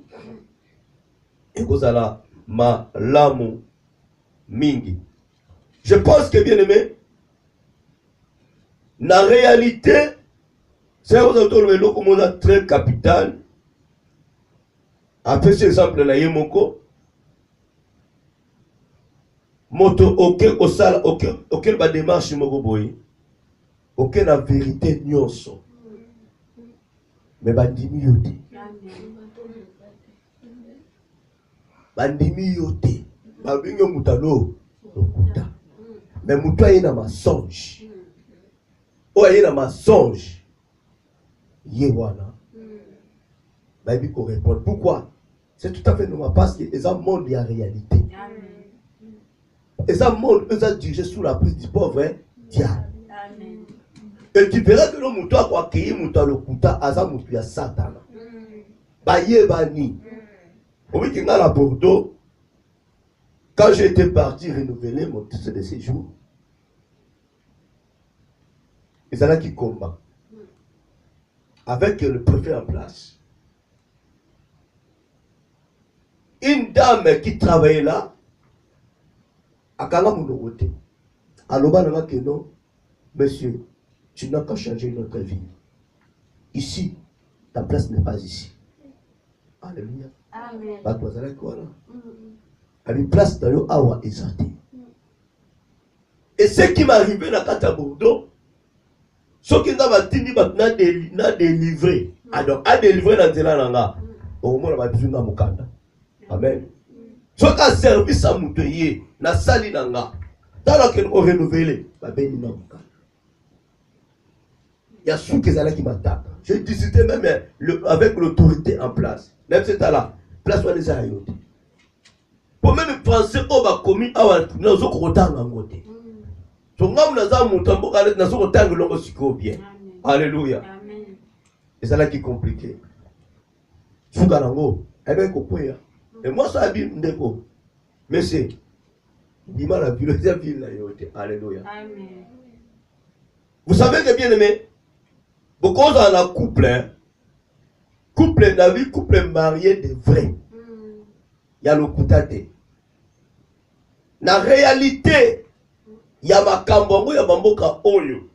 et vous allez ma lamu mingi. Je pense que bien aimé, la réalité, c'est un très capital. Après cet exemple là, Yemoko, moto auquel ba démarche moko boye auquel la vérité nyonso mais bandimi yo te bandimi yo te babingo mutalo lokuta mais mutu aye na mensonge o aye na mensonge ye wana bayebi ko répondre pourquoi c'est tout à fait normal parce que les hommes monde la réalité. Les hommes monde eux dirigés sous la prise du pauvre diable. Et tu verras que le mouton a quoi qu'il mouton le kuta aza mouton ya Satan. Baye bani. Oui qui à Bordeaux. Quand j'étais parti renouveler mon titre de séjour, ils allaient qui combat avec le préfet en place. Une dame qui travaillait là, à Kalamounouote, à l'Obananga que non, monsieur, tu n'as qu'à changer notre vie. Ici, ta place n'est pas ici. Alléluia. Amen. À une place dans le Awa Ezate. Et ce qui m'est arrivé dans Kata Bordeaux, ce qui n'a délivré, donc à délivrer dans Zélananga, au moins on a besoin de Mukanda. Amen. Ce qui a servi à Moutouye, na sali nanga, dans lequel on renouvelle, bah ben il y a ceux qui sont qui m'attaquent. J'ai discuté même avec l'autorité en place. Même c'est à la place où les a ayoté. Pour même penser au bas commis à un autre côté en côté. Son homme n'a pas monté en bas, n'a pas monté en longue psycho bien. Alléluia. Et c'est là qui est compliqué. Sougarango, eh bien, coupé. Et moi, ça a bien ndeko. Mais c'est. Dis-moi la ville, alléluia. Amen. Vous savez que bien aimé, beaucoup dans la couple, couple la vie, couple marié de vrai. Il y a le koutate. La réalité, il y a ma kambongo, il y a bamboka oyo.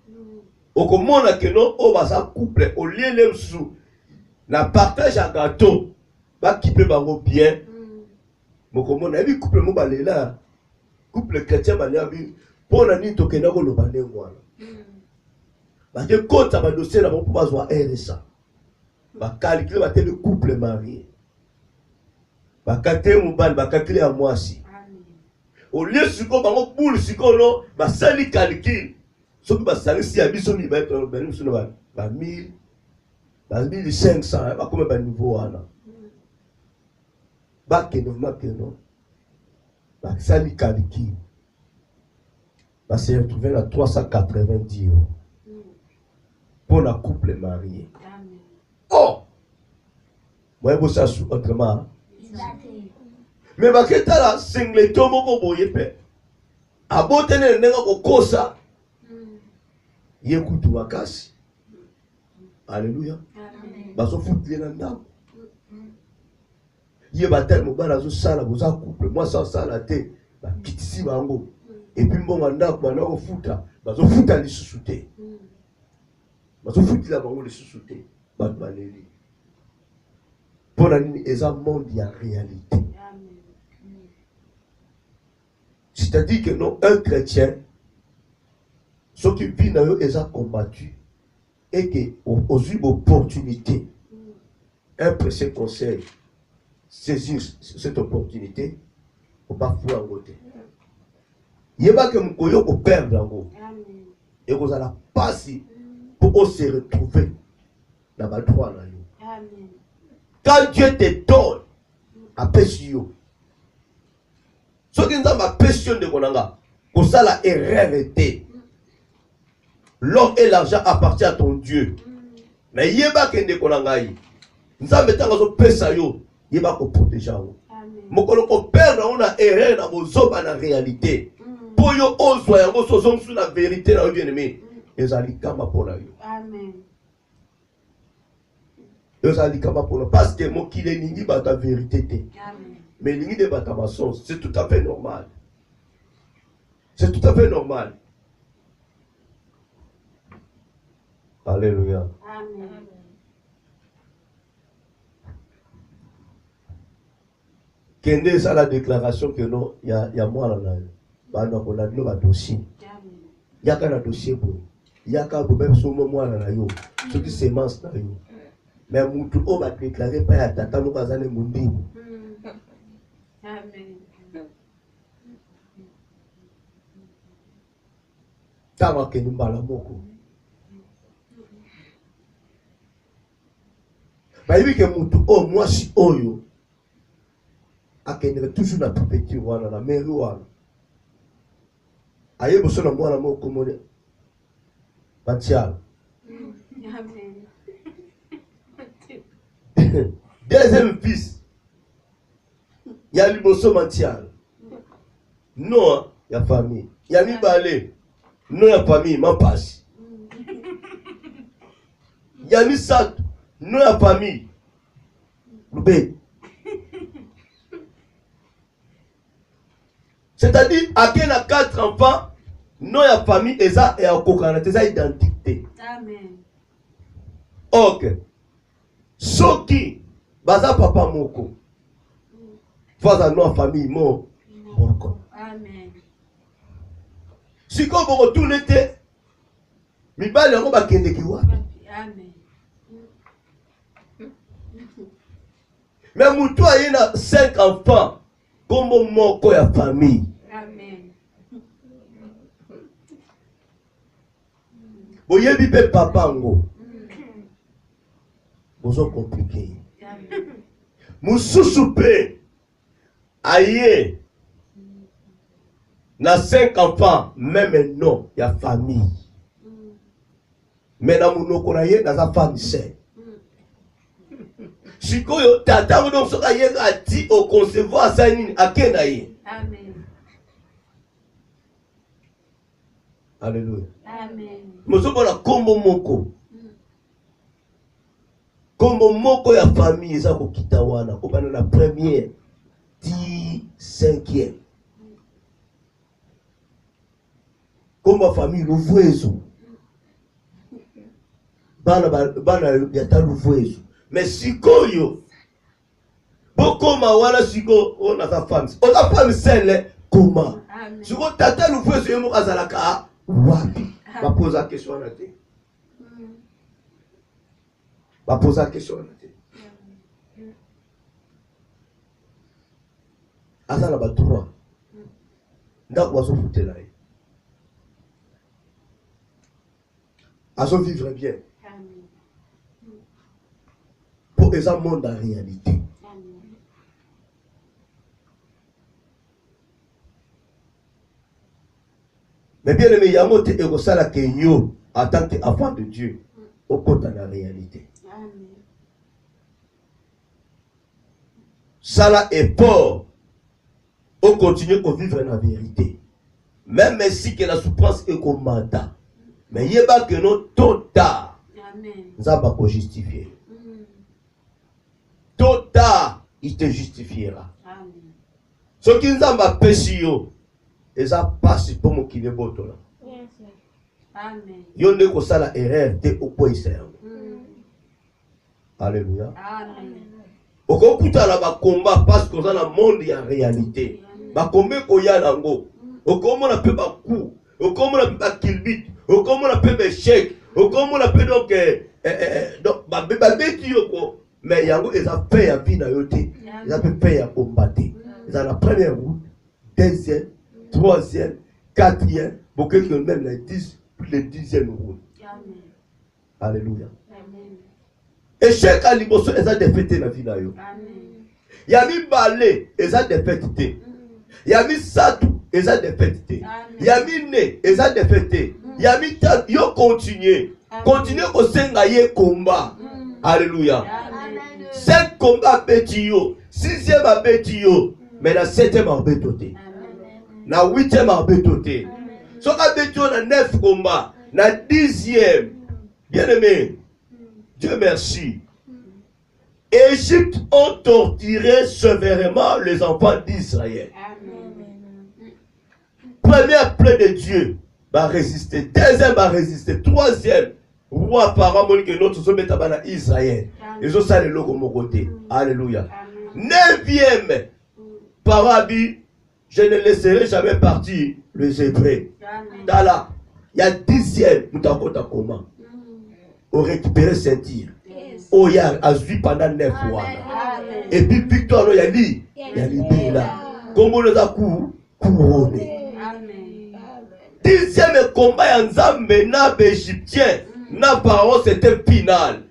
Okomona que non, o basa couple, au lieu de sous, la partage à gâteau, va qui peut bango bien. Mokomona, et puis couple mo balela. Couple chrétien balabi pour la nuit tokena ko lobane ngwana parce que quand ça va dossier là pour avoir RSA ba calculer ba le couple marié ba katé mobile ba calculer à moi si au lieu siko bango boule siko no ba sali calcul so ba sali si abiso ni ba être ben so ba 1000 ba 1500 ba comme ba niveau wana ba que non Sali Kaliki va se retrouver à 390 euros pour la couple marié. Oh! Moi, je sais autrement. Mais ma question là, c'est que les tombes vont boyer père. A beau tenir le nègre au kosa, yécoute ma casse. Alléluia. Bah, sauf que tu es là. Il va tellement bien dans ça, vous avez couple. Moi, ça, la tête, quitte ici, bango. Et puis, bon, on a au foot, bah, au foot, les sous-soutés. Bah, au foot, là, bango, les sous-soutés. Bah, baléli. Pour la ligne, ils ont monde, il y a réalité. C'est-à-dire que non, un chrétien, ceux qui vivent dans eux, ils ont combattu. Et qu'aux yeux d'opportunité, un précieux conseil, saisir cette opportunité pour pas fouiller en côté. Il y a que mon coyo au père d'ango et vous allez passer pour se retrouver dans la droit là. Quand Dieu te donne à pécher, ce qui nous a ma passion de konanga, pour ça la RRT. L'or et l'argent appartient à ton Dieu. Mais il y a pas que de konanga yi. Nous avons mis dans pesa yo. Il va vous protéger. Mokolo ko perdre on a erreur dans vos hommes en réalité. Pour yo oswa yango sozong sur la vérité na bien aimé. Ezali kama pona yo. Amen. Ezali kama pona parce que mon kile ningi ba ta vérité te. Amen. Mais ningi de ba ta mensonge, c'est tout à fait normal. C'est tout à fait normal. Alléluia. Amen. Kende ça la déclaration que non, il y a moi là. bando ko na lo ba dossier yaka na dossier bo yaka bo même somo mwana na yo soki semence na yo mais mutu o ba déclarer pa ya tata mo kazane mundini Amen. tawa ke mbala moko ba yibi ke mutu o mwasi oyo akendele toujours na petit wana na mairie wana aye boso na mwana moko mone Matial. Amen. Deuxième fils, il y a Liboso Matial. Non, il y a famille. Il y a Mibale. Non, il y a famille, ma passe. Il y a Misat. Non, il y a famille. Loubé. C'est-à-dire, à qui a 4 enfants, non, il y a famille, et ça, et à Kokana, c'est ça, identité. Amen. Ok. Soki, baza papa moko. Faza non famille mo. Moko. Amen. Si ko boko tout l'été, mibali yango bakende ki wapi? Amen. Mais mutu ayena 5 enfants, comme moko ya famille. Amen. Boyebi pe papa ngo. Bozo compliqué. Amen. Mususu pe aye na 5 enfants, même non, ya famille. Mais na munoko na ye na za femme seule. Sikoyo tata ngo soka ye ati au concevoir ça nini akena ye. Amen. Alléluia. Amen. Mosoko na kombo moko. Kombo moko ya famille eza ko kita wana ko bana na première 5e. Kombo famille Louvoezo. Bana ya ta Louvoezo. Mais sikoyo bokoma wana siko ona sa femme. Ona femme seule comment? Amen. Siko tata Louvoezo yemo kazalaka wapi? Va poser la question à te. Va poser la question à te. Asa la batura. Ndako wazo futela ye. Azo vivre bien. Amen. Pour que ça monde en réalité. Amen. Mais bien aimé, Yamote et Rosala Kenyo, en tant qu'enfant de Dieu, au côté de la réalité. Amen. Ça est fort. On continue à vivre la vérité. Même si que la souffrance est comme mandat. Mais il y a que non, tôt tard, Amen. nous allons justifier. Tôt tard, il te justifiera. Amen. Ce qui nous a péché, et ça passe pour mon qui est beau. Amen. Yon ne ko sala erreur te au point serve. Alléluia. Amen. Oko kuta la ba combat parce que dans le monde il y a réalité. Ba combat ko ya lango. Oko mo na pe ba coup. Oko mo na pe ba kilbit. Oko mo na pe ba chèque. Oko mo na pe donc ba beti yoko. Mais yango eza fait ya vie na yote. Eza pe fait ya combattre. Eza la première route, deuxième, troisième, quatrième, pour que même les 10 les 10e route. Amen. Alléluia. Amen. Et chaque aliboso eza défaité na vie na yo. Amen. Yami balé eza défaité. Yami satu eza défaité. Yami né eza défaité. Yami ta yo continuer. Continuer ko senga ye combat. Alléluia. Amen. 5 combats beti yo, 6e abeti yo, mais na 7e abetoté. Na 8e abetoté. So ka beti yo na 9 combats, na 10e. Bien-aimé, Dieu merci. Égypte ont torturé sévèrement les enfants d'Israël. Première plaie de Dieu va résister. Deuxième va résister. Troisième, roi Pharaon que notre sommet à Israël. Ils ont ça le logo mon côté. Alléluia. 9e, Parabi, je ne laisserai jamais partir les Hébreux. Dans la, il y a 10e, nous t'avons comment. On récupère ceinture. Oh, il y a Azui pendant 9 mois. Et puis, victoire, il y a dit, il y a libéré là. Comment nous avons couronné. 10e combat en Zambéna, Égyptien. Na parole, c'était final.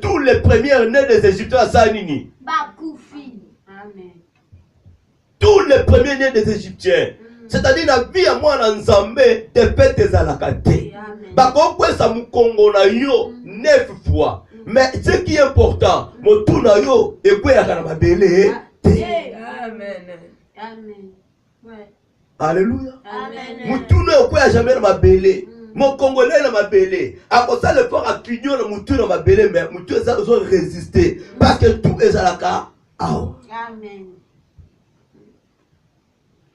Tous les premiers nés des Égyptiens à Sanini. Tous les premiers nés des Égyptiens. C'est-à-dire la vie à moi en Zambé, des fêtes à la kate. Bako ça mou Congo na yo 9 fois. Mais ce qui est important, mon tour na yo et quoi ya kana belé. Amen. Alléluia. Mon tour na quoi ya jamais na belé. Mon Congolais na mabélé. À cause ça le fort a clignon na mutu na mabélé mais mutu ça ont résisté parce que tout est à la ka. Amen.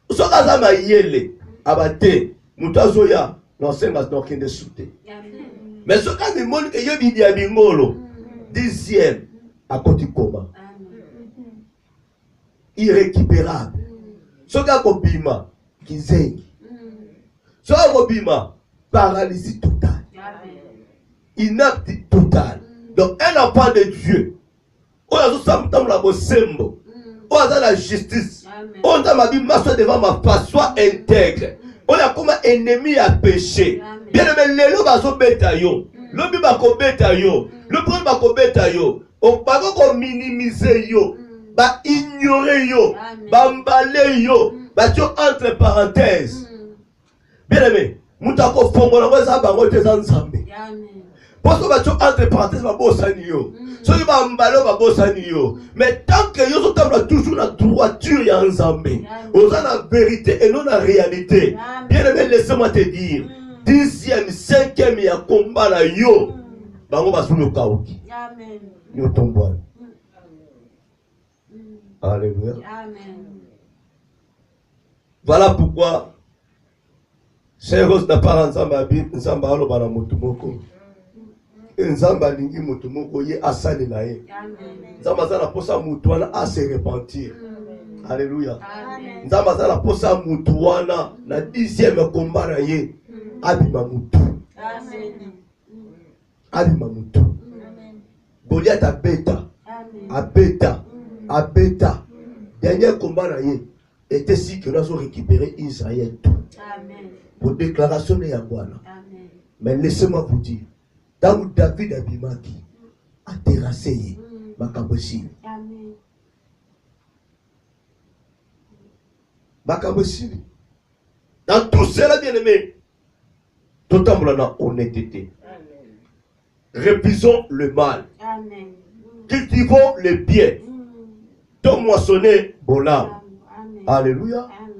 Soka za ma yele abate mutu azoya non c'est mas donc de souté. Mais soka mi moni que yo bidi ya bingolo 10e à côté comment. Irrécupérable. Soka ko bima kizengi. Soka ko bima paralysie totale. Inapte totale. Donc un enfant de Dieu. On a tout ça la bosembo. On a la justice. On a ma vie masse devant ma face, soit intègre. On a comme ennemi à péché. Bien aimé, les lots baso beta yo. Le bi bako beta yo. Le premier bako beta yo. On va pas minimiser yo. Ba ignorer yo. Ba mbaler yo. Ba tu entre parenthèses. Bien aimé. Moutako fongo na weza bango teza nzambe. Parce que tu entre parenthèses ma bosani yo. So you ba mbalo ba bosani yo. Mais tant que yo so table toujours la droiture ya nzambe. Oza la vérité et non la réalité. Bien aimé, laisse-moi te dire. 10e, 5e ya combat na yo. Bango ba sulu kaoki. Amen. Yo tomboa. Alléluia. Amen. Voilà pourquoi Chéros n'a pas Nzamba aloba na motu moko. Nzamba lingi motu moko ye asali na ye. Nzamba za na posa motu wana a se repentir. Alléluia. Nzamba za na posa motu wana na 10e combat na ye. Abima motu. Abima motu. Goliath abeta. Abeta. Dernier combat na ye était si que nous avons récupéré Israël tout. Amen. Pour déclaration de Yangwana. Mais laissez-moi vous dire, tant que David Abimaki a terrassé Makabosili. Makabosili. Dans tout cela, bien aimé, tout en blanc honnêteté. Refusons le mal. Amen. Cultivons le bien. Donc moissonner bonheur. Alléluia. Amen.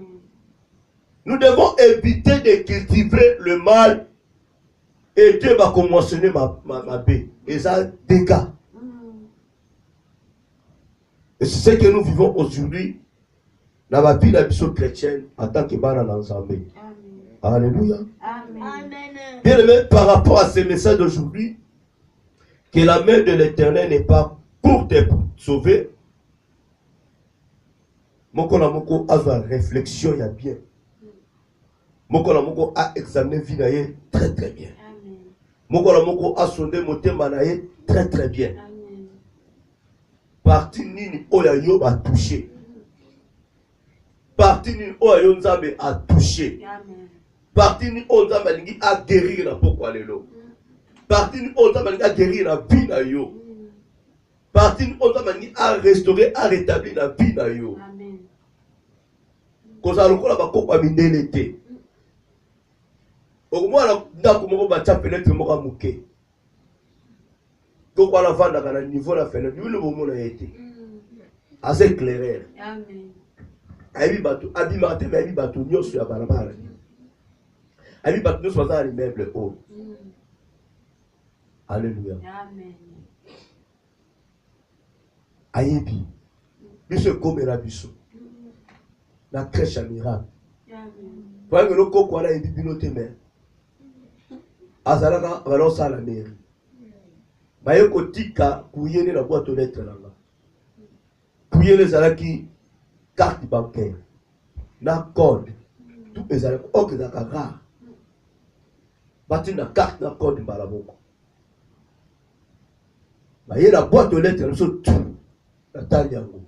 Nous devons éviter de cultiver le mal et Dieu va commencer ma baie. Et ça dégâts. Et c'est ce que nous vivons aujourd'hui dans la vie de la mission chrétienne en tant que banane ensemble. Alléluia. Amen. Bien aimé, par rapport à ces messages d'aujourd'hui, que la main de l'Éternel n'est pas courte pour sauver. Moko na moko a la réflexion ya bien. Moko na moko a examiné vie na ye très très bien. Moko na moko a sondé motema na ye très très bien. Parti nini oya yo ba touché. Parti nini oya yo nzambe a touché. Parti nini oya nzambe lingi a guérir na poko lelo. Parti nini oya nzambe lingi a guérir na vie na yo. Parti nini oya nzambe lingi a restaurer, a rétablir na vie na yo. Koza lokola bakoko mindele te. Okumwana ndako moko batia fenêtre moko muke. Koko ala vanda kana niveau la fenêtre, yule bomona yete. Assez éclaireur. Amen. Abi batu abimate mais abi batu nyoso ya barabara. Abi batu nyoso za immeuble haut. Alléluia. Amen. Ayebi. Biso komera biso. La crèche à miracle. Voyez que nous coco a été binoté mais azalaka balon ça la mairie. Baye kotika kuyene la boîte aux lettres là. Kuyene zalaki carte bancaire. Na code tout ezali ok ezalaka rare batina carte na code mbala moko baye na boîte aux lettres biso tu natali yango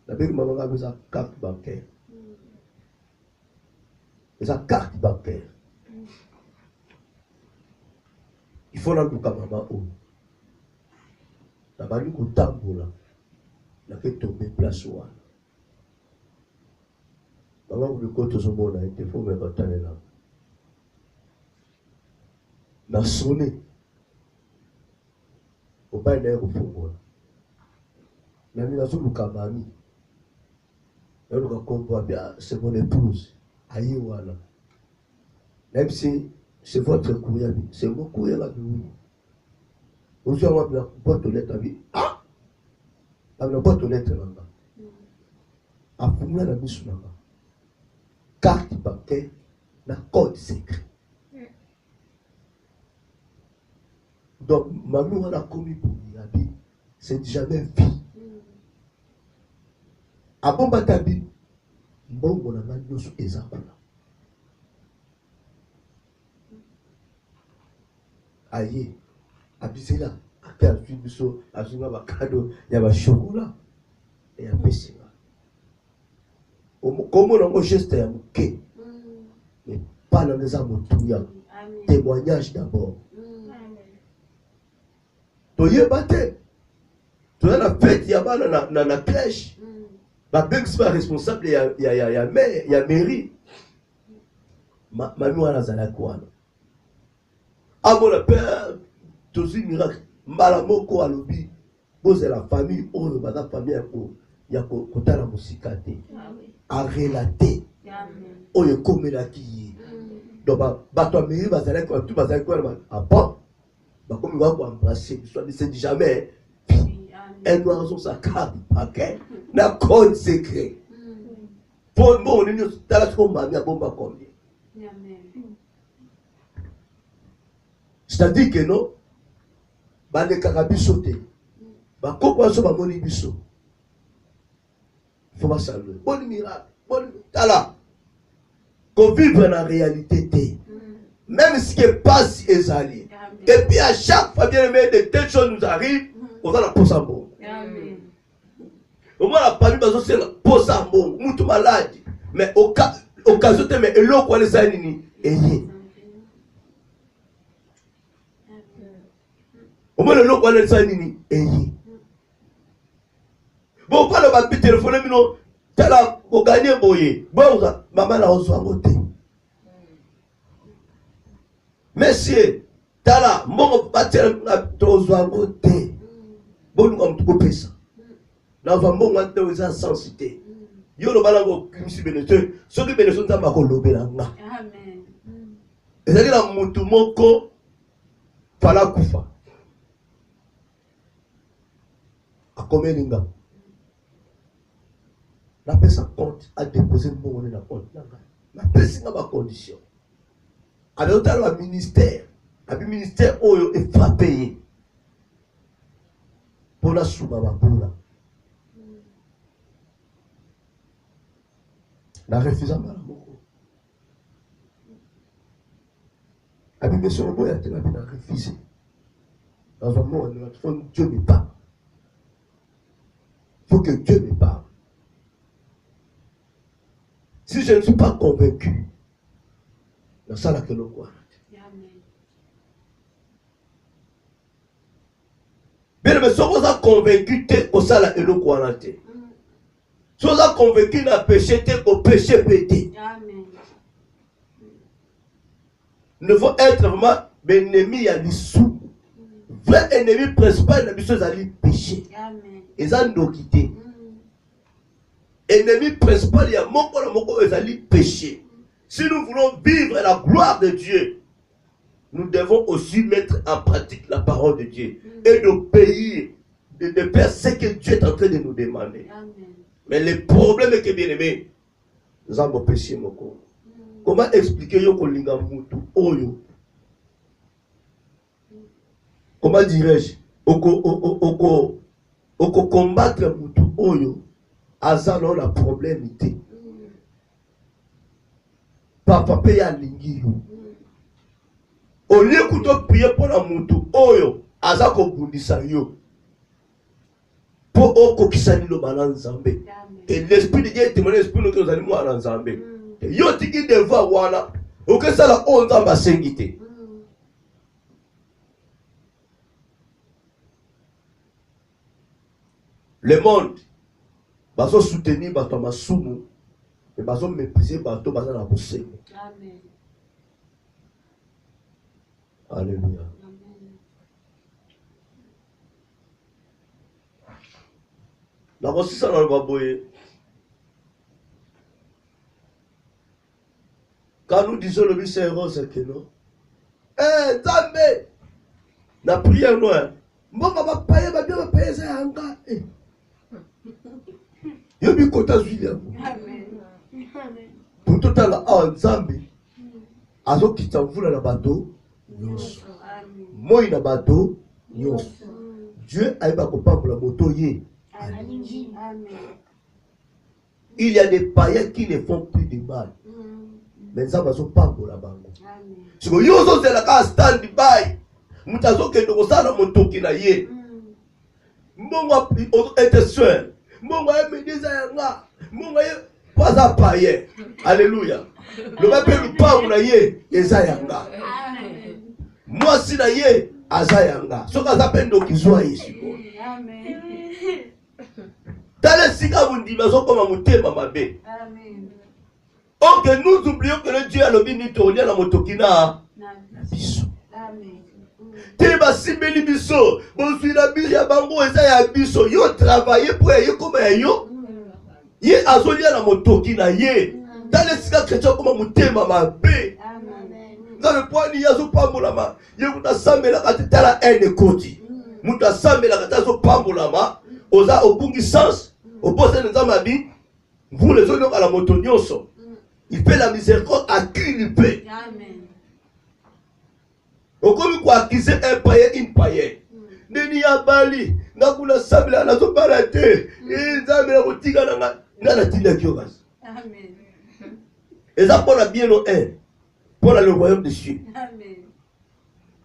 nabengi mama nga eza carte bancaire eza carte bancaire il faut naluka mama oyo nabandi kotambola nake tombe place wana mama kobiko tozomona ete fo me batalela nasone mobali naye kofungola nami nazoluka mami naluka kombo abia c'est mon épouse aye wana nayebisi c'est votre courrier c'est mon courrier là oui ozwi yango abina boîte aux lettres abi ah abina boîte aux lettres nanga afungola na miso nanga carte bancaire na code secret. Donc, mamie, on a commis pour lui, c'est jamais vie. A bon batabi, bon, on a mis sur exemple. Aïe, abusé là, après, à suivre ça, à suivre un cadeau, il y a un chocolat, et il y a un péché. Comme on a un geste, mais pas dans les âmes tout. Témoignage d'abord. Toyeba te toya na fête ya bana na crèche babengi pas responsable ya maire ya mairie mami wana azalaki wana amona mpe tozwi miracle mbala moko alobi bozela famille oyo baza famille ya kotala mosika te arelate oyo ekomelaki ye donc bato ya mairie bazalaki batu bazalaki wana apa comme il va embrasser, c'est jamais elle doit raison sa carte bancaire na code secret pour moi on est dans la bombe à bombe combien c'est-à-dire que non ba de karabiso te ba kokwa so ba moni biso faut pas saluer bon miracle bon tala qu'on vivre dans la réalité te même ce qui passe est allé. Et puis à chaque fois, bien aimé, de telles choses nous arrivent, on a la pose en bon. Au moins, la famille, c'est la pose en bon. Moutou malade. Mais au cas où, mais l'eau, quoi, les années, au moins, l'eau, quoi, les années, bon, pas le papier téléphone, mais non, t'as la, au gagner, boye. Bon, maman, la, on soit en côté. Messieurs, tala mongo batel na tozwa ngote bonu comme tout pesa na va mongo ante oza sensité yo lo bala go kimisi benete soki benete nzamba ko lobela nga amen ezali na mutu moko fala kufa akomelinga na pesa compte a déposer mongo na compte na pesa nga ba condition alors dans le ministère le ministère oyo est frappé pour la soubaba pour la la refusant malamoko abi monsieur le boya te la bien refusé dans un moment il faut que Dieu me parle faut que Dieu me parle si je ne suis pas convaincu dans ça là que l'on croit. Bien, mais si vous êtes convaincu que ça là que l'on croit. Si vous êtes convaincu que péché au péché pété. Nous devons être vraiment ennemis à l'issue. Vrai ennemi principal de l'issue c'est le péché. Et ça nous quitte. Ennemi principal il y a moko c'est le péché. Si nous voulons vivre la gloire de Dieu, nous devons aussi mettre en pratique la parole de Dieu et d'obéir, de faire ce que Dieu est en train de nous demander. Amen. Mais le problème est que, bien aimé, nous avons péché. Comment expliquer yoko linga mutu oyo? Comment dirais-je? Oko combattre mutu oyo, azalo la problème était. papa pe ya lingi yo. Au lieu que tu prier pour la mutu oyo aza ko bundisa yo. Pour okokisani lo balanzambe. Et l'esprit de Dieu est témoin l'esprit que nous allons voir ensemble. Yo tiki devoir wana. Ok ça la on va sengité. Le monde va se soutenir bato masumu et va se mépriser bato baza na bosse. Amen. Alléluia. La voici ça dans le baboye. Quand nous disons le c'est héros, c'est que non. Eh, Zambé! La prière, non. Moi, ma paye, ma bien, ma paye, c'est un gars. Il y a eu quota Julien. Amen. Pour tout à l'heure, en Zambé, à ceux qui s'en foutent dans le bateau, moi, il y a un bateau, Dieu a eu un copain pour la moto. Il y a des païens qui ne font plus de mal. Mais ça va se pas pour la banque. Si vous avez un stand by, vous avez un moto qui n'a yé. Mon était seul. Mon me disait, mon pas à païen. Alléluia. Le même pas où n'a yé, Ezayanga. Moi, si n'a yé, Azayanga. Ce qu'on appelle donc qu'ils soient ici. Amen. Dans les sigas, vous dites, mais comme un mouté, maman B. Amen. Ok, nous oublions que le Dieu a le bini tourné à la motokina. Biso. Amen. Teba simbeli biso. Bon, suis la biso ya bango eza ya biso. Yo travailler pour yo comme yo. Ye azoli à la motokina ye. Dans les sigas chrétiens comme un mouté, maman B. Amen. Dans le point ni yazo pambolama. Ye muta sambela katitala ene koti. Muta sambela katazo pambolama. Oza obungi sens. Opose nzama bi. Vous les autres à la moto nyoso. Il fait la miséricorde à qui il peut. Amen. Au comme quoi accuser un païen, une païenne. Neni ya bali, nakuna sabila na so barate. Nzambe na kotika na na tinda kiogas. Amen. Et ça pour la bien au un. Pour le royaume des cieux. Amen.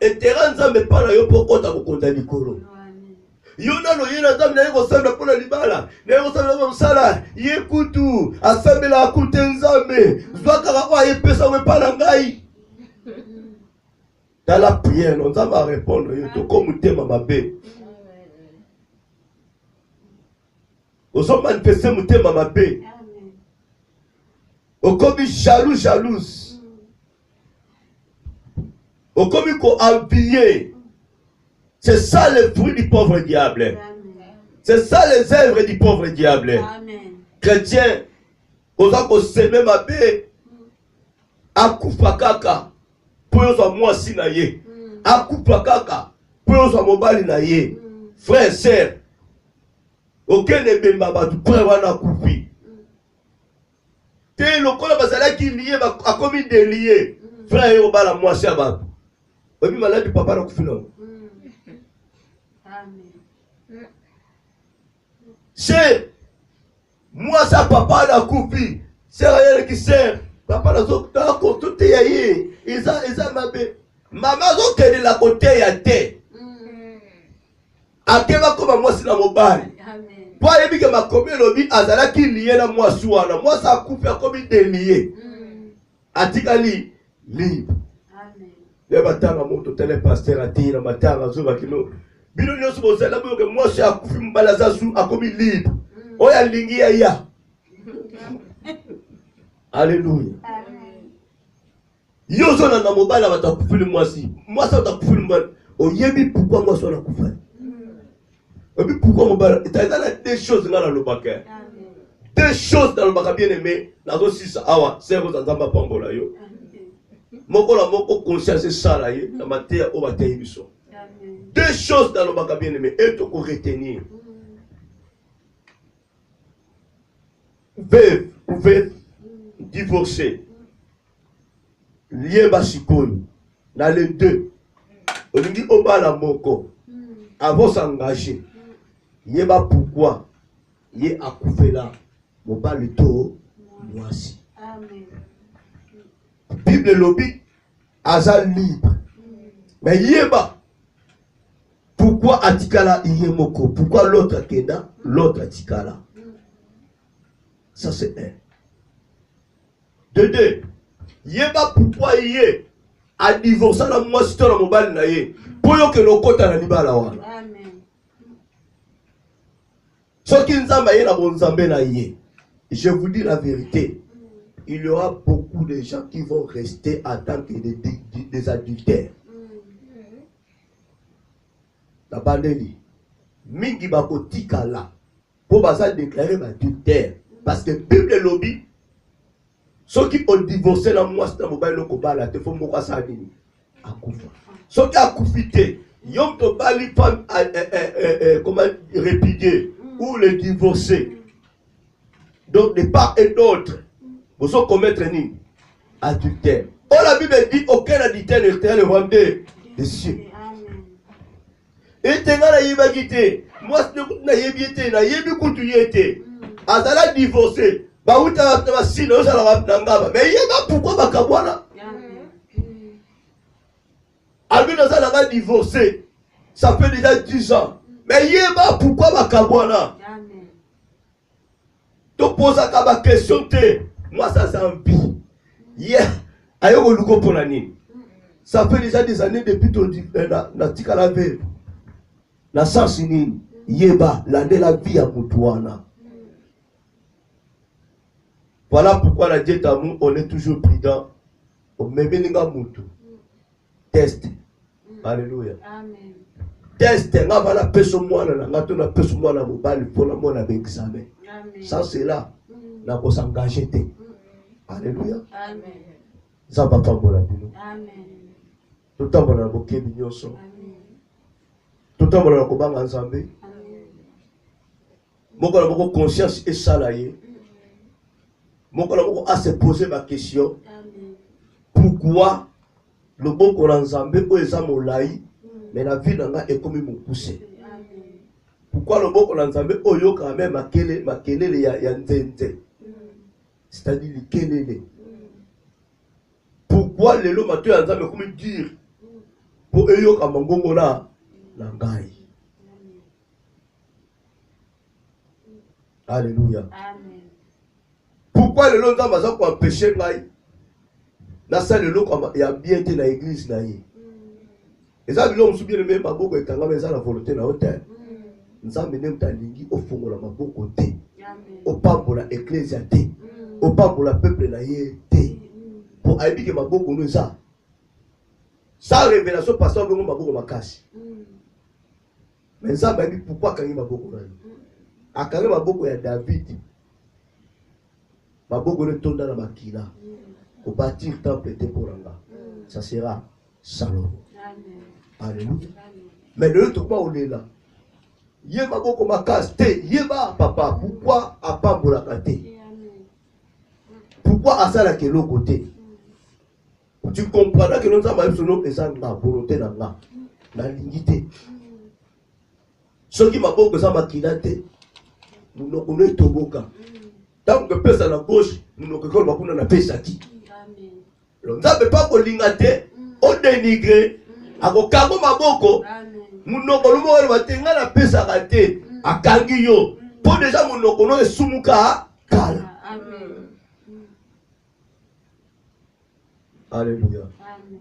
Et terrain nzambe pas na yo pour kota ko konta likolo. Yona lo yena nzambe na yeko sambela pour la libala. Na yeko sambela pour sala, yekutu, asambela akute nzambe. Zwaka kwa yepesa we pa na ngai. Dans la prière, nous allons répondre. Comme thème ma bé. Nous allons manifester mon thème ma bé. Au comme jalouse. Au comme envié. C'est ça le fruit du pauvre diable. C'est ça les œuvres du pauvre diable. Chrétien, nous allons s'aimer ma bé. Akufa kaka. Pour yo moi si na ye akupa kaka pour yo mobali na ye frère sœur aucun ebemba ba tout pour wana kufi te lokola bazala ki lié ba akomi délié frère yo bala moi si aba obi malade papa na kufi non amen c'est moi ça papa na kufi c'est rien qui sert papa na zo ta ko tout yaye Isa mabe. Maman zo kene la côté ya te. Akeba comme moi si na mobali. Amen. Pour yebi ke makomi lobi azala ki lié na moi suana. Moi ça coupe comme délié. Atikali libre. Amen. Le batanga moto tele pasteur ati na matanga zo bakino. Bino nyoso bozala bo ke moi ça coupe mbalaza su akomi libre. Oya lingi ya. Alléluia. Amen. Yo zo na mobile batakufuli mwasi. Mwasi batakufuli mbala. Oyebi pourquoi mwasi na kufali. Oyebi pourquoi mobile. Il y a des choses dans le bac. Des choses dans le bac bien aimé. Nazo sisa awa sero za nzamba pambola yo. Moko la moko conscience ça là ye na matea o batei biso. Des choses dans le bac bien aimé et to ko retenir. Veuve divorcé. Lié basikoni dans les deux on dit obala moko avant s'engager yeba pourquoi yé akufela mobali to mwasi amen Bible lobby, aza libre. Mais yeba, pourquoi atikala yemoko? Pourquoi l'autre kena, l'autre atikala? Ça c'est un. De deux, yeba pourquoi yé a divorcé la moi si la mobile na yé. Pour yo que no kota na libala wana. Amen. Ce qui nous a maillé la bonne zambé na yé. Je vous dis la vérité. Il y aura beaucoup de gens qui vont rester en tant que des adultères. La pandémie. Mingi bako tika la. Pour baza déclarer adultère. Parce que Bible lobby. Ceux qui ont divorcé dans moi, c'est un mobile loco bala. Te faut moka sa nini. Akufa. Ceux qui ont coufité. Yom to bali femme comment répudier. Ou les divorcer. Donc de part et d'autre. Vous allez commettre un adultère. Oh, la Bible dit aucun adultère n'est le royaume des cieux. Et tu as dit, moi, je suis dit, azala divorcé. Bah, où tu as dit, mais il y a pourquoi Bakabwana? Albi a divorcé. Ça fait déjà 10 ans. Mais il y a pourquoi Bakabwana? Tu poses la question. Moi, ça c'est un vie. Yeah. Ça fait déjà des années depuis ton na tika la veille. La sens ni yeba l'année la vie à Moutouana. Voilà pourquoi la diète amour, on est toujours prudent. On met beninga moutou. Test. Alléluia. Amen. Test. Nga vala peso mwana na nga to na peso mwana mobali pour la mona ba examen. Ça c'est là. Na ko s'engager. Alléluia. Amen. Zaba pambola bino. Amen. Tout le monde a boké bignonso. Amen. Tout le monde a kobanga nzambe. Amen. Moko na boko conscience et salarié. Moko na boko a se poser ma question. Amen. Pourquoi le boko na nzambe o eza molai mais la vie nanga est comme mon poussé. Amen. Pourquoi le boko na nzambe o yo quand même makelele ya nzente. C'est-à-dire le kelele. Pourquoi les lots matou en train de dire pour eux yo kamangongo na ngai. Alléluia. Amen. Pourquoi les lots en train de empêcher ngai? Na ça le lot il y a bien été dans l'église na yi. Et ça biloko soubi le même maboko etanga mais ça la volonté na hôtel. Nzambe ne mtalingi ofongola maboko te. Amen. Opambola ecclesia te. Opambola peuple na ye te. Pour habiter ma boko nous ça. Sa révélation pasteur bongo ma boko makasi. Mais ça m'a dit pourquoi quand il ma boko na. Akanga ma boko ya David. Ma boko ne tonda na makila. Pour bâtir temple te pour nga. Ça sera Salomon. Amen. Alléluia. Mais le tout pas on est là. Yé ma boko makasi te, yeba papa pourquoi apambola kate. Pourquoi à ça là que l'autre côté? Tu comprendras que nous avons besoin de ça la volonté dans la dignité. Ce qui m'a beaucoup ça m'a kidnappé. Nous nous connaissons tout boka. Tant que pèse à la gauche, nous nous connaissons pas na pèse à qui. Nous n'avons pas pour l'ingate, au dénigré, à vos carreaux maboko. Nous nous connaissons pas la pèse à rater, à kangiyo. Pour déjà nous connaissons sumuka kala. Alléluia. Amen.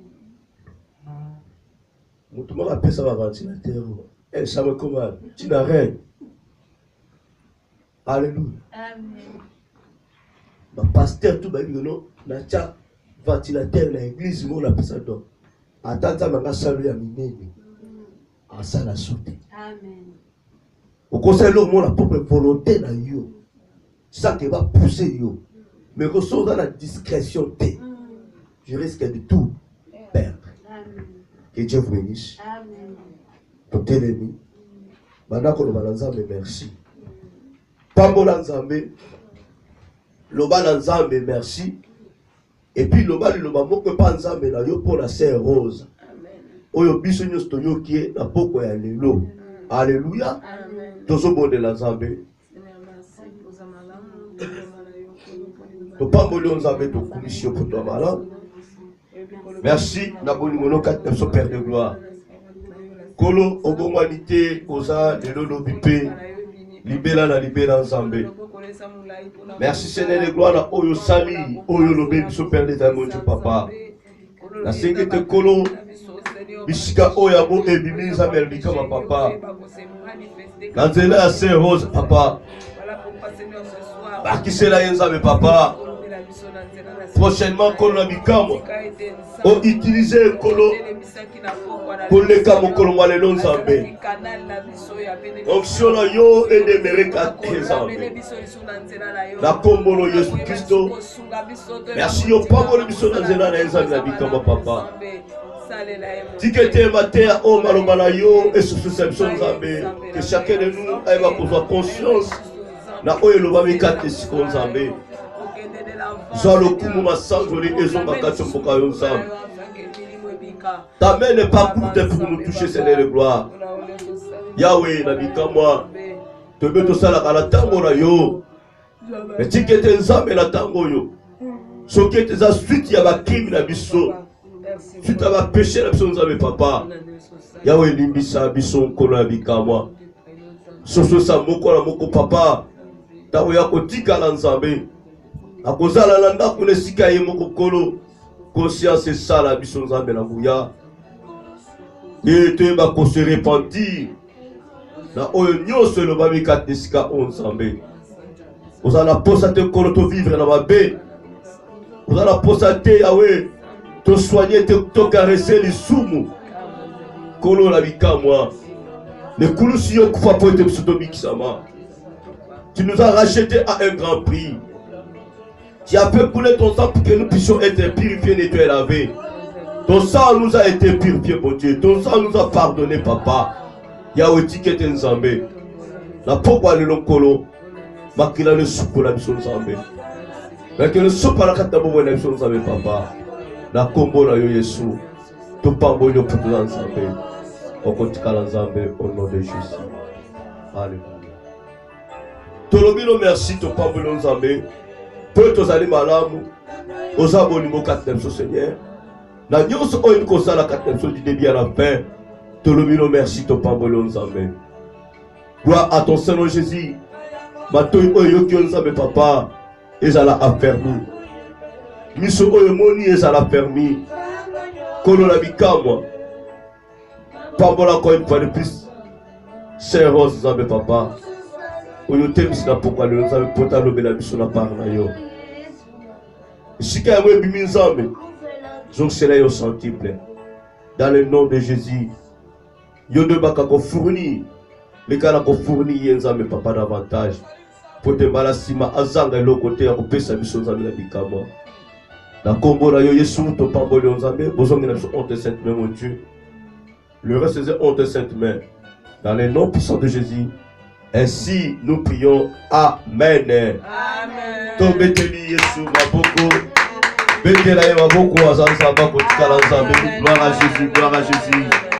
Moutouma appelle ça ma ventilateur. Et ça me commande. Tu n'as rien. Alléluia. Amen. Ma pasteur tout baby non. Na tia ventilateur na église mon appelle ça donc. Attends ça m'a salué à minene. À ça la soute. Amen. Au conseil le mon la propre volonté na yo. Ça qui va pousser yo. Mais ressort dans la discrétion té. Je risque de tout perdre. Amen. Que Dieu vous bénisse. Amen. Pour tes ennemis. Madako le balanzambe, merci. Pambola nzambe. Loba nzambe, merci. Et puis loba moko pa nzambe na yo pour la sœur Rose. Amen. Oyo biso nyos to yo ki na poko ya lelo. Alléluia. Amen. Tozo bonde la nzambe. To pamboli nzambe to commission pour toi malade. Merci, Nabonimono Katnemso, Père de gloire. Kolo, Ogomanité, Oza, Lelo Bipé, Libéla na Libéla Nzambe. Merci Seigneur de gloire, na Oyo Sali, Oyo Lobé, Biso Père d'état, mon Dieu, Papa. La Sengete Kolo, Bishika Oyabo, Ebimi, Nzambe, Bikama, Papa. Nanzela ya Saint Rose, Papa. Bakisela Nzambe, Papa. Prochainement, Kolo Bikama. O utiliser Kolo. Koleka Mokolo Malelo Nzambe. Onction na yo et demeure ka Nzambe. Na kombolo Yesu Christo. Merci yo pamolo biso na nzela na Nzambe na Bikama, Papa. Tikete matin o maloba na yo et sur ce Nzambe. Que chacun de nous ait ma conscience. Na oyo loba mikate siko Nzambe. Zalo kumu masangoli ezonga kachomboka yo Nzambe. Ta main n'est pas courte pour nous toucher, Seigneur de gloire. Yahweh, Nabika-moi. Te veux tout ça la tango na yo. Mais tu es Nzambe la tango yo. Ce qui est la suite, il y a ma crime na biso. Suite à ma péché na biso Nzambe papa. Yahweh, limbisa biso kono Nabika-moi. Soso sa moko na moko papa. Tawo ya kotika na Nzambe. Akozala na ndako na sika ye moko kolo. Conscience c'est ça la biso Nzambe na buya. Et te ba ko se repentir. Na oyo nyonso lo ba mi katesika on Nzambe. Ozala posa te kolo to vivre na mabe. Ozala posa te Yahweh to soigner to caresser les sumu. Kolo la Bikamwa. Le kulusi yo kufa po te biso to bikisama. Tu nous as racheté à un grand prix. Tu as fait couler ton sang pour que nous puissions être purifiés, nettoyés, lavés. Ton sang nous a été purifié, mon Dieu. Ton sang nous a pardonné, papa. Yahweh Tiket Nzambe. La pourquoi le lokolo. Makila le souko la mission Nzambe. Mais que le souko la katabo la mission Nzambe, papa. La combo la yo Yesu. To pambo yo pour Nzambe. Okotika Nzambe au nom de Jésus. Alléluia. Tolobino merci to pambo Nzambe. Peu tozali malamu. Oza bonimo katnemso Seigneur. Na nyonso oyo kozala katnemso du début à la fin. Tolobino merci to pambolo Nzambe. Gloire à ton Seigneur Jésus. Matoy oyo ki Nzambe papa. Ezala affermi. Miso oyo moni ezala permis. Kolo la Bikamwa. Pambola encore une fois de plus. Saint Rose Nzambe papa. Oyo temis na pourquoi le Nzambe pota lobela biso na par na yo. Sika ya mwe bimi Nzambe. Donc c'est là yo centuple. Dans le nom de Jésus. Yo de baka ko fournir. Les cas ko fournir Nzambe papa davantage. Pour te balasima azanga lo côté ya ko pesa biso Nzambe na Bikamwa. Na kombo na yo Yesu to pambolo Nzambe. Bozongi na biso honte sainte main mon Dieu. Le reste c'est honte sainte main. Dans le nom puissant de Jésus. Ainsi nous prions. Amen. Amen. Tobeteli Yesu maboko. Betela ye maboko azanza bako tikala Nzambe. Gloire à Jésus, gloire à Jésus.